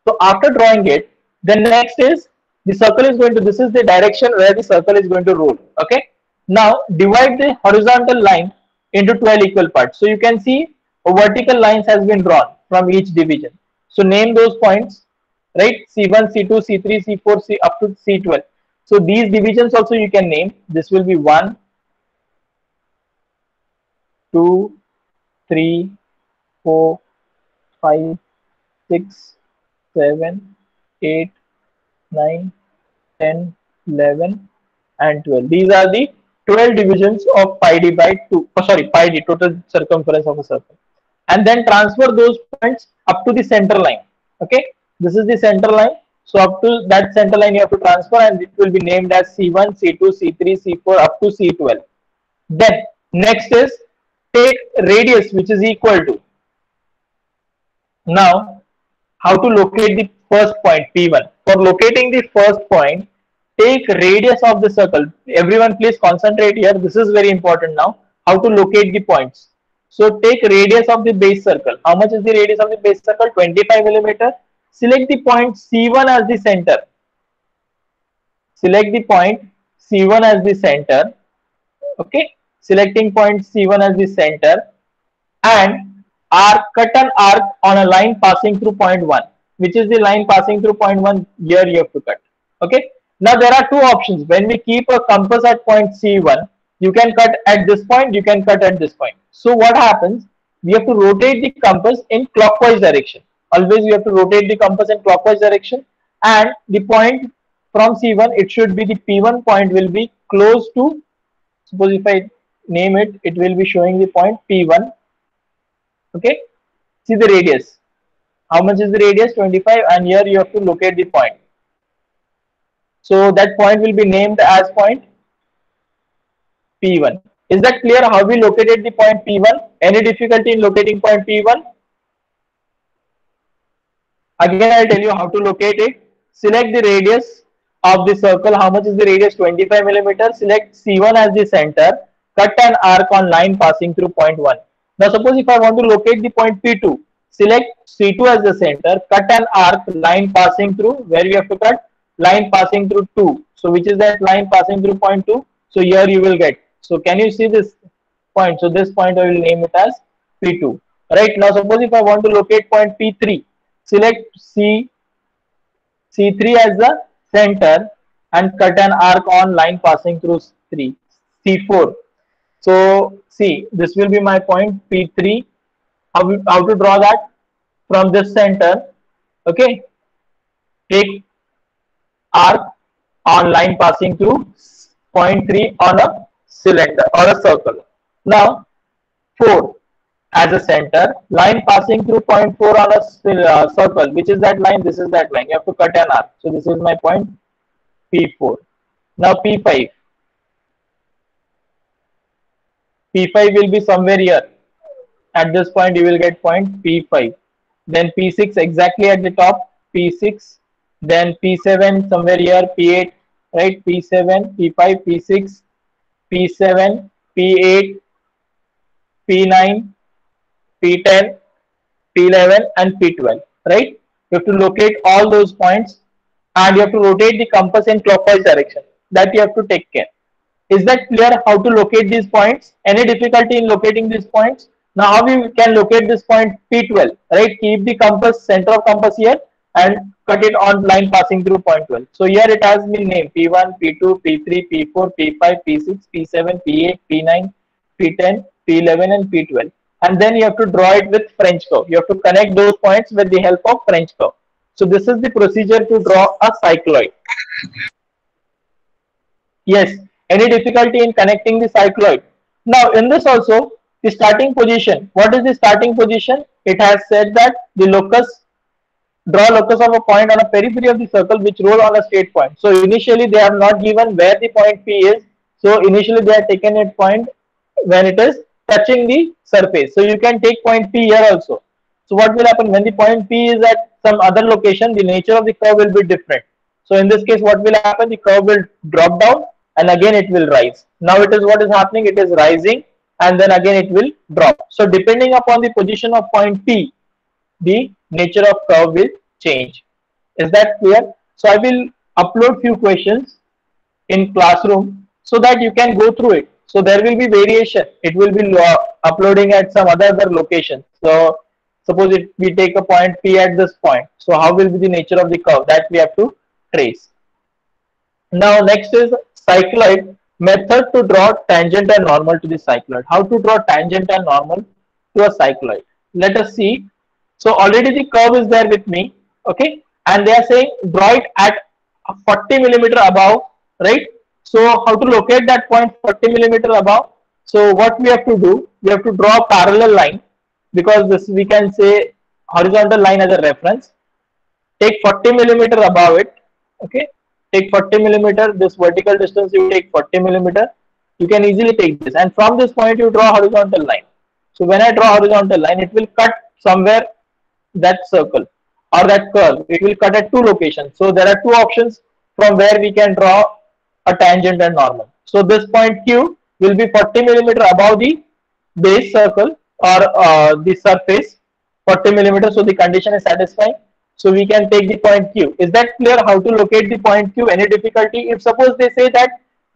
So after drawing it, the next is the circle is going to, this is the direction where the circle is going to roll. Okay. Now divide the horizontal line into 12 equal parts. So you can see a vertical lines has been drawn from each division. So name those points, right? C1, C2, C3, C4, C up to C12. So these divisions also you can name. This will be 1, 2, 3, 4, 5, 6, 7, 8, 9, 10, 11, and 12. These are the 12 divisions of pi d by 2. Oh, sorry, pi d, total circumference of a circle. And then transfer those points up to the center line. Okay, this is the center line. So up to that center line you have to transfer, and it will be named as C1, C2, C3, C4 up to C12. Then next is take radius which is equal to. Now, how to locate the first point P1? For locating the first point, take radius of the circle. Everyone please concentrate here. This is very important now. How to locate the points. So take radius of the base circle. How much is the radius of the base circle? 25 millimeter. Select the point C1 as the center. Select the point C1 as the center. Okay. Selecting point C1 as the center, and cut an arc on a line passing through point 1. Which is the line passing through point 1? Here you have to cut. Okay. Now there are two options. When we keep a compass at point C1, you can cut at this point, you can cut at this point. So what happens? We have to rotate the compass in clockwise direction. Always you have to rotate the compass in clockwise direction, and the point from C1, it should be the P1 point will be close to, suppose if I name it, it will be showing the point P1. Okay. See the radius. How much is the radius? 25, and here you have to locate the point. So that point will be named as point P1. Is that clear how we located the point P1? Any difficulty in locating point P1? Again, I'll tell you how to locate it. Select the radius of the circle. How much is the radius? 25 millimeter. Select C1 as the center. Cut an arc on line passing through point 1. Now suppose if I want to locate the point P2, select C2 as the center. Cut an arc line passing through, where we have to cut? Line passing through 2. So which is that line passing through point 2? So here you will get. So can you see this point? So this point I will name it as P2. Right. Now suppose if I want to locate point P3, select C3 as the center and cut an arc on line passing through C4. So see, this will be my point P3. How to draw that? From this center. Okay. Take arc on line passing through point 3 on a cylinder or a circle. Now 4 as a center, line passing through point 4 on a circle. Which is that line? This is that line. You have to cut an arc. So this is my point P4. Now P5. P5 will be somewhere here. At this point you will get point P5. Then P6 exactly at the top. P6. Then P7 somewhere here. P8. Right? P7, P5, P6, P7, P8, P9, P10, P11 and P12. Right? You have to locate all those points, and you have to rotate the compass in clockwise direction. That you have to take care. Is that clear how to locate these points? Any difficulty in locating these points? Now how we can locate this point P12? Right? Keep the compass, center of compass here, and cut it on line passing through point 12. So here it has been named P1, P2, P3, P4, P5, P6, P7, P8, P9, P10, P11 and P12. And then you have to draw it with French curve. You have to connect those points with the help of French curve. So this is the procedure to draw a cycloid. Yes. Any difficulty in connecting the cycloid? Now in this also, the starting position. What is the starting position? It has said that the locus, draw locus of a point on a periphery of the circle which roll on a straight point. So initially they have not given where the point P is. So initially they have taken a point when it is touching the surface. So you can take point P here also. So what will happen when the point P is at some other location? The nature of the curve will be different. So in this case, what will happen? The curve will drop down and again it will rise. Now it is what is happening. It is rising and then again it will drop. So depending upon the position of point P, the nature of curve will change. Is that clear? So I will upload few questions in classroom so that you can go through it. So there will be variation. It will be uploading at some other location. So suppose we take a point P at this point. So how will be the nature of the curve? That we have to trace. Now next is cycloid, method to draw tangent and normal to the cycloid. How to draw tangent and normal to a cycloid? Let us see. So already the curve is there with me, okay, and they are saying draw it at 40 millimeter above, right? So how to locate that point 40 millimeter above? So what we have to do, we have to draw a parallel line, because this we can say horizontal line as a reference. Take 40 millimeter above it, okay, take 40 millimeter, this vertical distance you take 40 millimeter, you can easily take this, and from this point you draw horizontal line. So when I draw horizontal line, it will cut somewhere that circle or that curve. It will cut at two locations. So there are two options from where we can draw a tangent and normal. So this point Q will be 40 millimeter above the base circle or the surface, 40 millimeter. So the condition is satisfying. So we can take the point Q. Is that clear how to locate the point Q? Any difficulty? If suppose they say that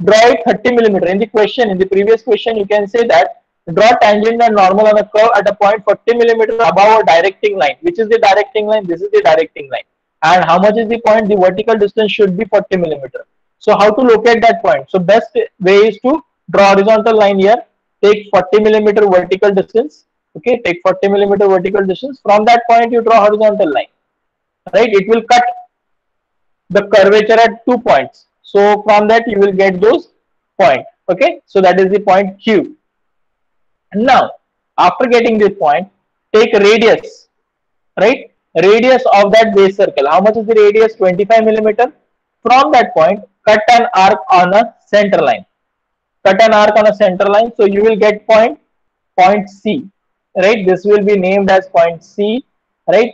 draw it 30 millimeter, in the question, in the previous question, you can say that draw tangent and normal on a curve at a point 40 millimeter above a directing line. Which is the directing line? This is the directing line. And how much is the point? The vertical distance should be 40 millimeter. So how to locate that point? So best way is to draw horizontal line here. Take 40 millimeter vertical distance. Okay, take 40 millimeter vertical distance. From that point you draw horizontal line. Right? It will cut the curvature at 2 points. So from that you will get those points. Okay, so that is the point Q. Now, after getting this point, take radius, right? Radius of that base circle. How much is the radius? 25 millimeter. From that point, cut an arc on a center line. Cut an arc on a center line. So you will get point C, right? This will be named as point C, right?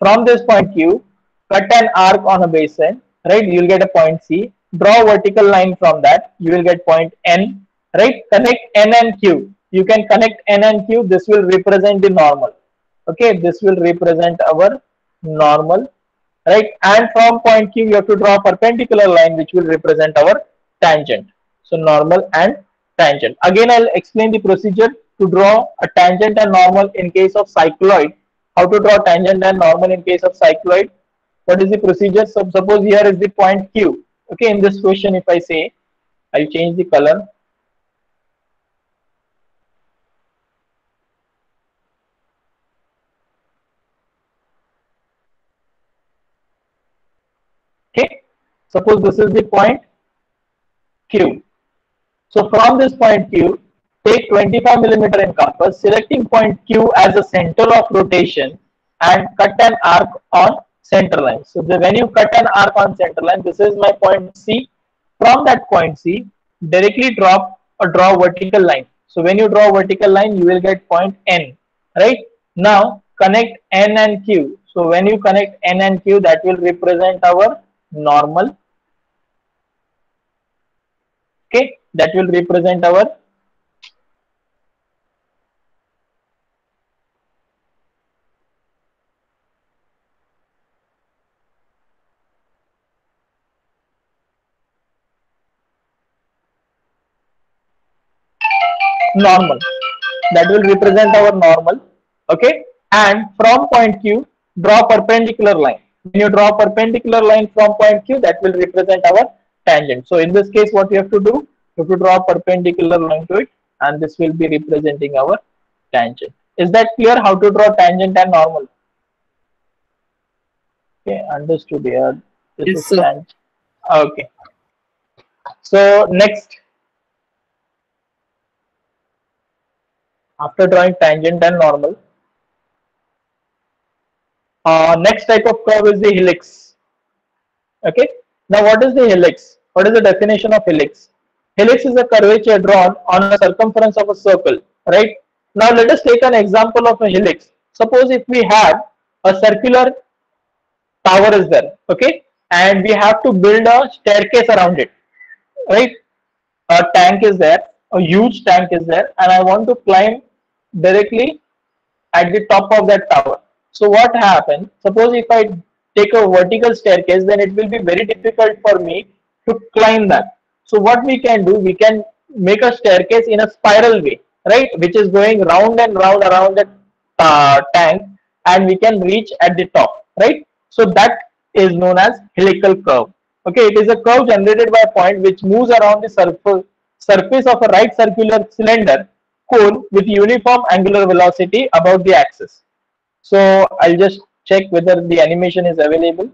From this point Q, cut an arc on a base line, right? You will get a point C. Draw a vertical line from that. You will get point N, right? Connect N and Q. You can connect N and Q. This will represent the normal. Okay, this will represent our normal, right? And from point Q, you have to draw a perpendicular line which will represent our tangent. So normal and tangent. Again, I'll explain the procedure to draw a tangent and normal in case of cycloid. How to draw tangent and normal in case of cycloid? What is the procedure? So suppose here is the point Q. Okay, in this question, if I say, I'll change the color. Okay, suppose this is the point Q. So from this point Q, take 25 millimeter in compass, selecting point Q as the center of rotation and cut an arc on center line. So when you cut an arc on center line, this is my point C. From that point C, directly draw vertical line. So when you draw vertical line, you will get point N, right? Now connect N and Q. So when you connect N and Q, that will represent our normal. Okay, that will represent our normal. That will represent our normal. Okay, and from point Q, draw perpendicular line. When you draw perpendicular line from point Q, that will represent our tangent. So in this case, what you have to do, you have to draw a perpendicular line to it, and this will be representing our tangent. Is that clear how to draw tangent and normal? Okay, understood here. This Yes, is sir. tangent. Okay. So next, after drawing tangent and normal. Next type of curve is the helix. Okay. Now, what is the helix? What is the definition of helix? Helix is a curvature drawn on a circumference of a circle, right? Now, let us take an example of a helix. Suppose if we have a circular tower is there, okay, and we have to build a staircase around it, right? A tank is there, a huge tank is there, and I want to climb directly at the top of that tower. So what happens? Suppose if I take a vertical staircase, then it will be very difficult for me to climb that. So what we can do, we can make a staircase in a spiral way, right, which is going round and round around the tank, and we can reach at the top, right? So that is known as helical curve. Okay, it is a curve generated by a point which moves around the surface of a right circular cylinder cone with uniform angular velocity about the axis. So I'll just check whether the animation is available.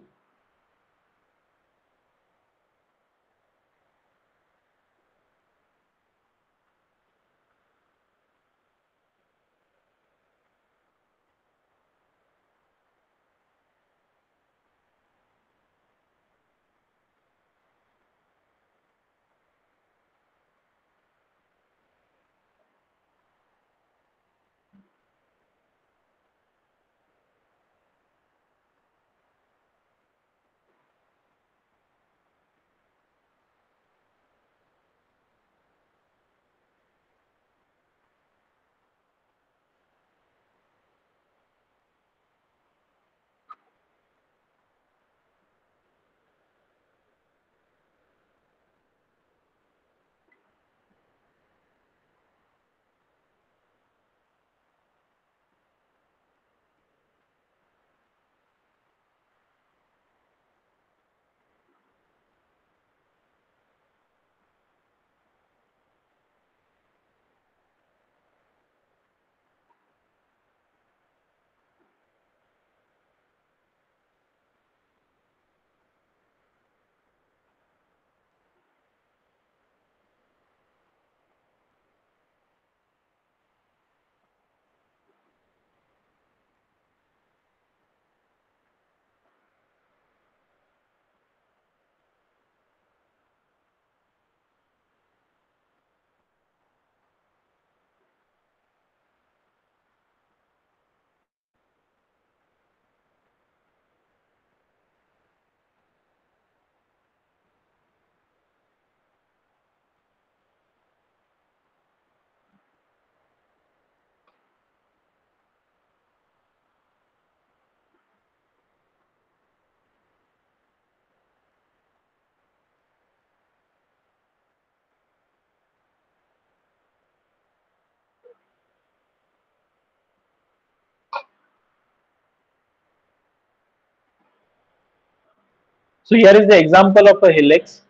So here is the example of a helix.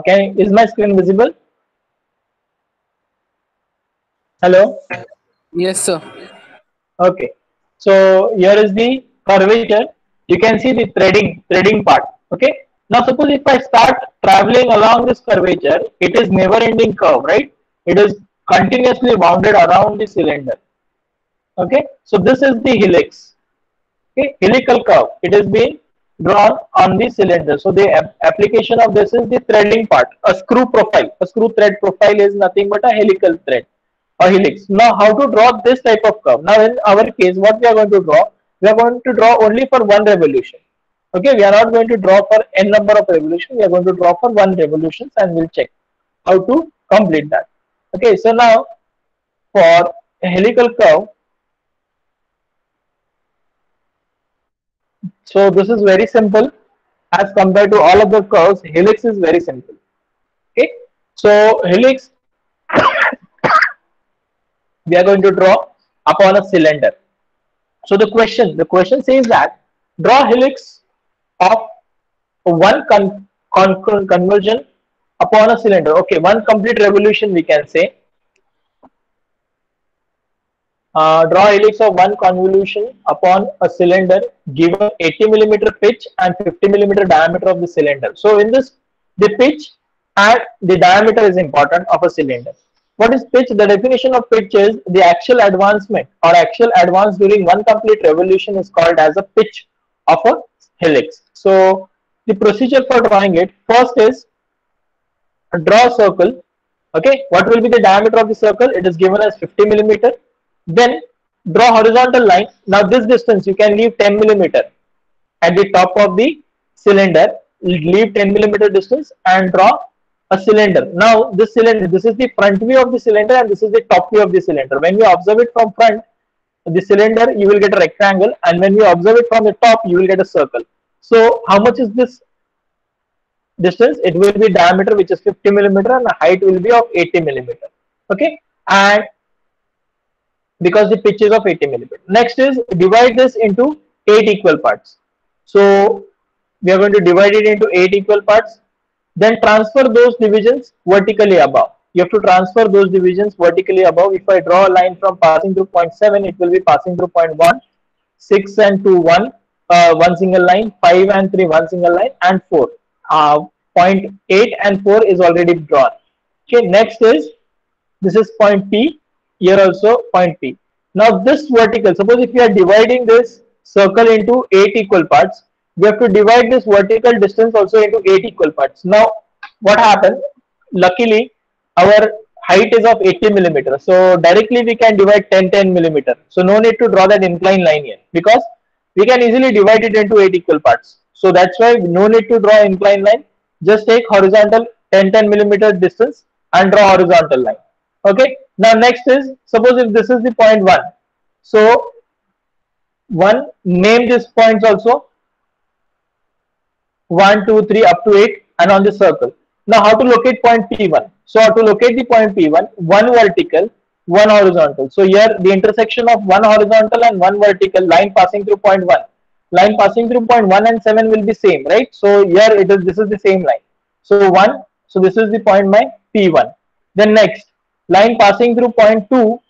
Is my screen visible? Hello. Yes, sir. Okay. So here is the curvature. You can see the threading part. Okay. Now suppose if I start traveling along this curvature, it is never-ending curve, right? It is continuously wounded around the cylinder. Okay. So this is the helix. Okay. Helical curve. It is being drawn on the cylinder. So the application of this is the threading part. A screw profile. A screw thread profile is nothing but a helical thread. A helix. Now, how to draw this type of curve? Now, in our case, what we are going to draw? We are going to draw only for one revolution. Okay, we are not going to draw for n number of revolutions. We are going to draw for one revolution, and we'll check how to complete that. Okay, so now for a helical curve, so this is very simple as compared to all of the curves. Helix is very simple. Okay, so helix we are going to draw upon a cylinder. So the question says that draw helix of one conversion upon a cylinder. Okay, one complete revolution we can say. Draw helix of one convolution upon a cylinder given 80 millimeter pitch and 50 millimeter diameter of the cylinder. So in this, the pitch and the diameter is important of a cylinder. What is pitch? The definition of pitch is the actual advancement or actual advance during one complete revolution is called as a pitch of a helix. So the procedure for drawing it, first is draw a circle. Okay, what will be the diameter of the circle? It is given as 50 millimeter. Then draw horizontal line. Now this distance you can leave 10 millimeter at the top of the cylinder. Leave 10 millimeter distance and draw a cylinder. Now this cylinder, this is the front view of the cylinder and this is the top view of the cylinder. When you observe it from front, the cylinder, you will get a rectangle, and when you observe it from the top, you will get a circle. So how much is this distance? It will be diameter, which is 50 millimeter, and the height will be of 80 millimeter. Okay, and because the pitch is of 80 millimeter. Next is divide this into 8 equal parts. So we are going to divide it into 8 equal parts. Then transfer those divisions vertically above. You have to transfer those divisions vertically above. If I draw a line from passing through point 7, it will be passing through point 1, 6 and 2, 1, one single line, 5 and 3, one single line, and 4. Point 8 and 4 is already drawn. Okay, next is, this is point P, here also point P. Now this vertical, suppose if you are dividing this circle into 8 equal parts, we have to divide this vertical distance also into 8 equal parts. Now what happened? Luckily, our height is of 80 millimeter. So directly we can divide 10 millimeter. So no need to draw that inclined line here, because we can easily divide it into 8 equal parts. So that's why no need to draw inclined line. Just take horizontal 10 millimeter distance and draw horizontal line. Okay. Now next is, suppose if this is the point 1. So 1, name these points also. 1, 2, 3 up to 8 and on the circle. Now how to locate point P1? So to locate the point P1, one vertical, one horizontal. So here the intersection of one horizontal and one vertical line passing through point 1. Line passing through point 1 and 7 will be same, right? So here it is, this is the same line. So 1, so this is the point my P1. Then next, line passing through point 2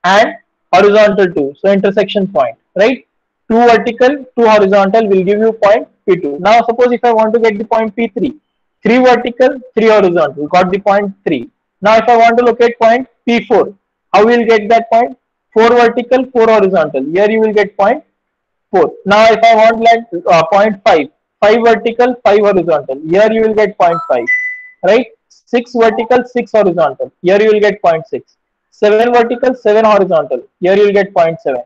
and horizontal 2. So intersection point, right? 2 vertical, 2 horizontal will give you point P2. Now suppose if I want to get the point P3, 3 vertical, 3 horizontal, got the point 3. Now if I want to locate point P4, how will get that point? 4 vertical, 4 horizontal. Here you will get point 4. Now if I want like point 5, 5 vertical, 5 horizontal. Here you will get point 5, right? 6 vertical, 6 horizontal. Here you will get point 6. 7 vertical, 7 horizontal. Here you will get point 7.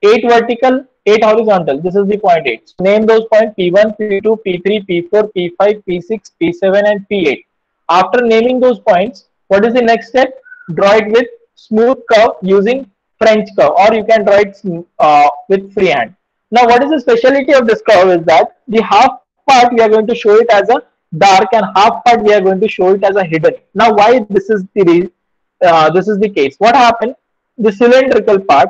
8 vertical, 8 horizontal. This is the point 8. So name those points P1, P2, P3, P4, P5, P6, P7 and P8. After naming those points, what is the next step? Draw it with smooth curve using French curve, or you can draw it with freehand. Now what is the speciality of this curve is that the half part we are going to show it as a dark and half part we are going to show it as a hidden. Now why this is the case? What happened? The cylindrical part,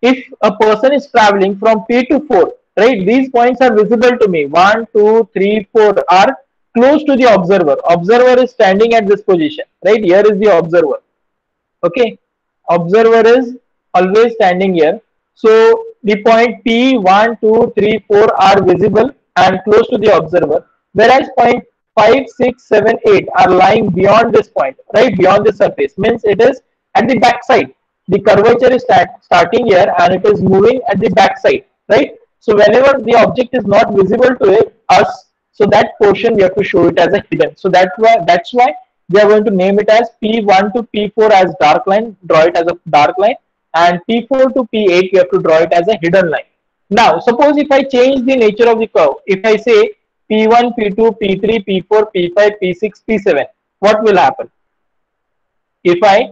if a person is traveling from P to 4, right, these points are visible to me. 1, 2, 3, 4 are close to the observer. Observer is standing at this position, right? Here is the observer. Okay, observer is always standing here. So the point P, 1, 2, 3, 4 are visible and close to the observer, whereas point 5, 6, 7, 8 are lying beyond this point, right? Beyond the surface, means it is at the back side. The curvature is starting here and it is moving at the back side, right? So whenever the object is not visible to us, so that portion we have to show it as a hidden. So that's why we are going to name it as P1 to P4 as dark line, draw it as a dark line, and P4 to P8 we have to draw it as a hidden line. Now suppose if I change the nature of the curve, if I say P1, P2, P3, P4, P5, P6, P7, what will happen? If I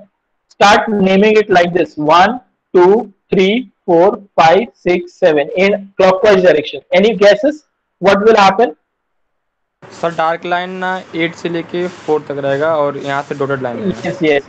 start naming it like this, 1, 2, 3, 4, 5, 6, 7 in clockwise direction. Any guesses? What will happen? Sir dark line ना 8 से लेके 4 तक रहेगा और यहाँ से dotted line Yes, yes.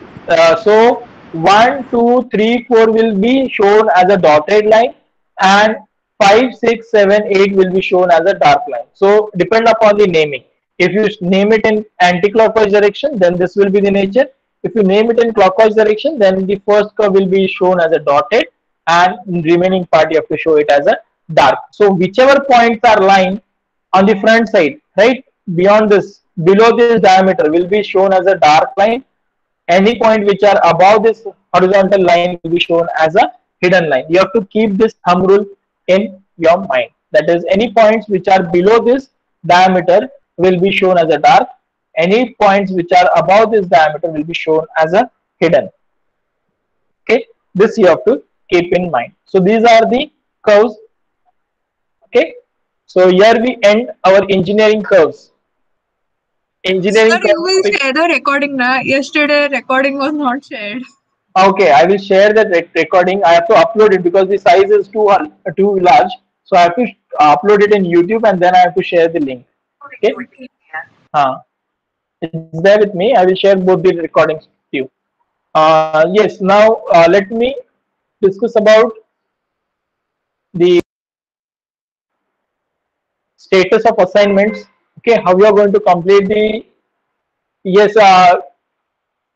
So 1, 2, 3, 4 will be shown as a dotted line and 5, 6, 7, 8 will be shown as a dark line. So depend upon the naming. If you name it in anti-clockwise direction, then this will be the nature. If you name it in clockwise direction, then the first curve will be shown as a dotted and remaining part you have to show it as a dark. So whichever points are lying on the front side, right, beyond this, below this diameter will be shown as a dark line, any point which are above this horizontal line will be shown as a hidden line. You have to keep this thumb rule in your mind. That is, any points which are below this diameter will be shown as a dark. Any points which are above this diameter will be shown as a hidden. Okay, this you have to keep in mind. So these are the curves. Okay, so here we end our engineering curves. Engineering Sir, you will curves. share the recording now. Yesterday recording was not shared. Okay, I will share that recording. I have to upload it because the size is too large. So I have to upload it in YouTube and then I have to share the link. Okay. It's there with me. I will share both the recordings to you. Yes. Now let me discuss about the status of assignments. Okay, how you are going to complete the. Yes.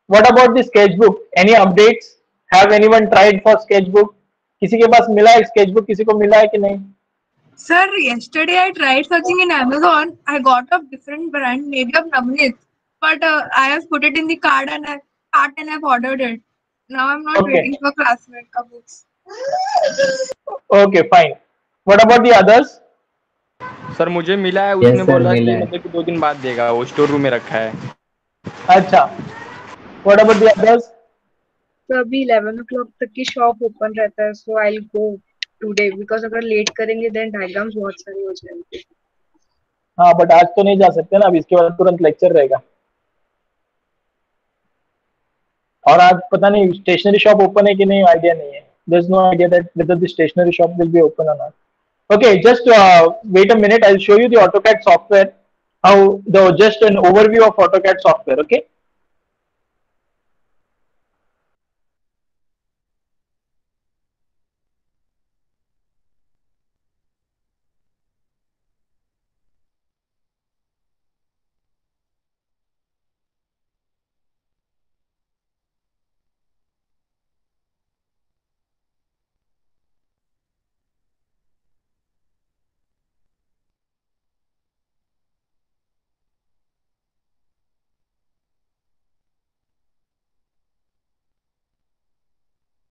What about the sketchbook? Any updates? Have anyone tried for sketchbook? किसी के पास मिला है sketchbook? किसी को मिला है कि नहीं? Sir, yesterday I tried searching in Amazon. I got a different brand, maybe of Navneet, but I have put it in the cart and I've ordered it. Now I'm not waiting for classmate ka books. Okay, fine. What about the others? Sir मुझे मिला है, उसने बोला कि मतलब कि 2 दिन बाद देगा, वो स्टोर रूम में रखा है. अच्छा. What about the others? तो अभी 11 o'clock तक की शॉप ओपन रहता है, so I'll go today because अगर लेट करेंगे then diagrams बहुत सारे हो जाएंगे. हाँ, बट आज तो नहीं जा सकते ना, अभी इसके बाद तुरंत लेक्चर रहेगा. और आज पता नहीं स्टेशनरी शॉप ओपन है कि नहीं, आइडिया नहीं है. There's no idea that whether the stationery shop will be open or not. Okay, just wait a minute. I'll show you the AutoCAD software. Just an overview of AutoCAD software. Okay.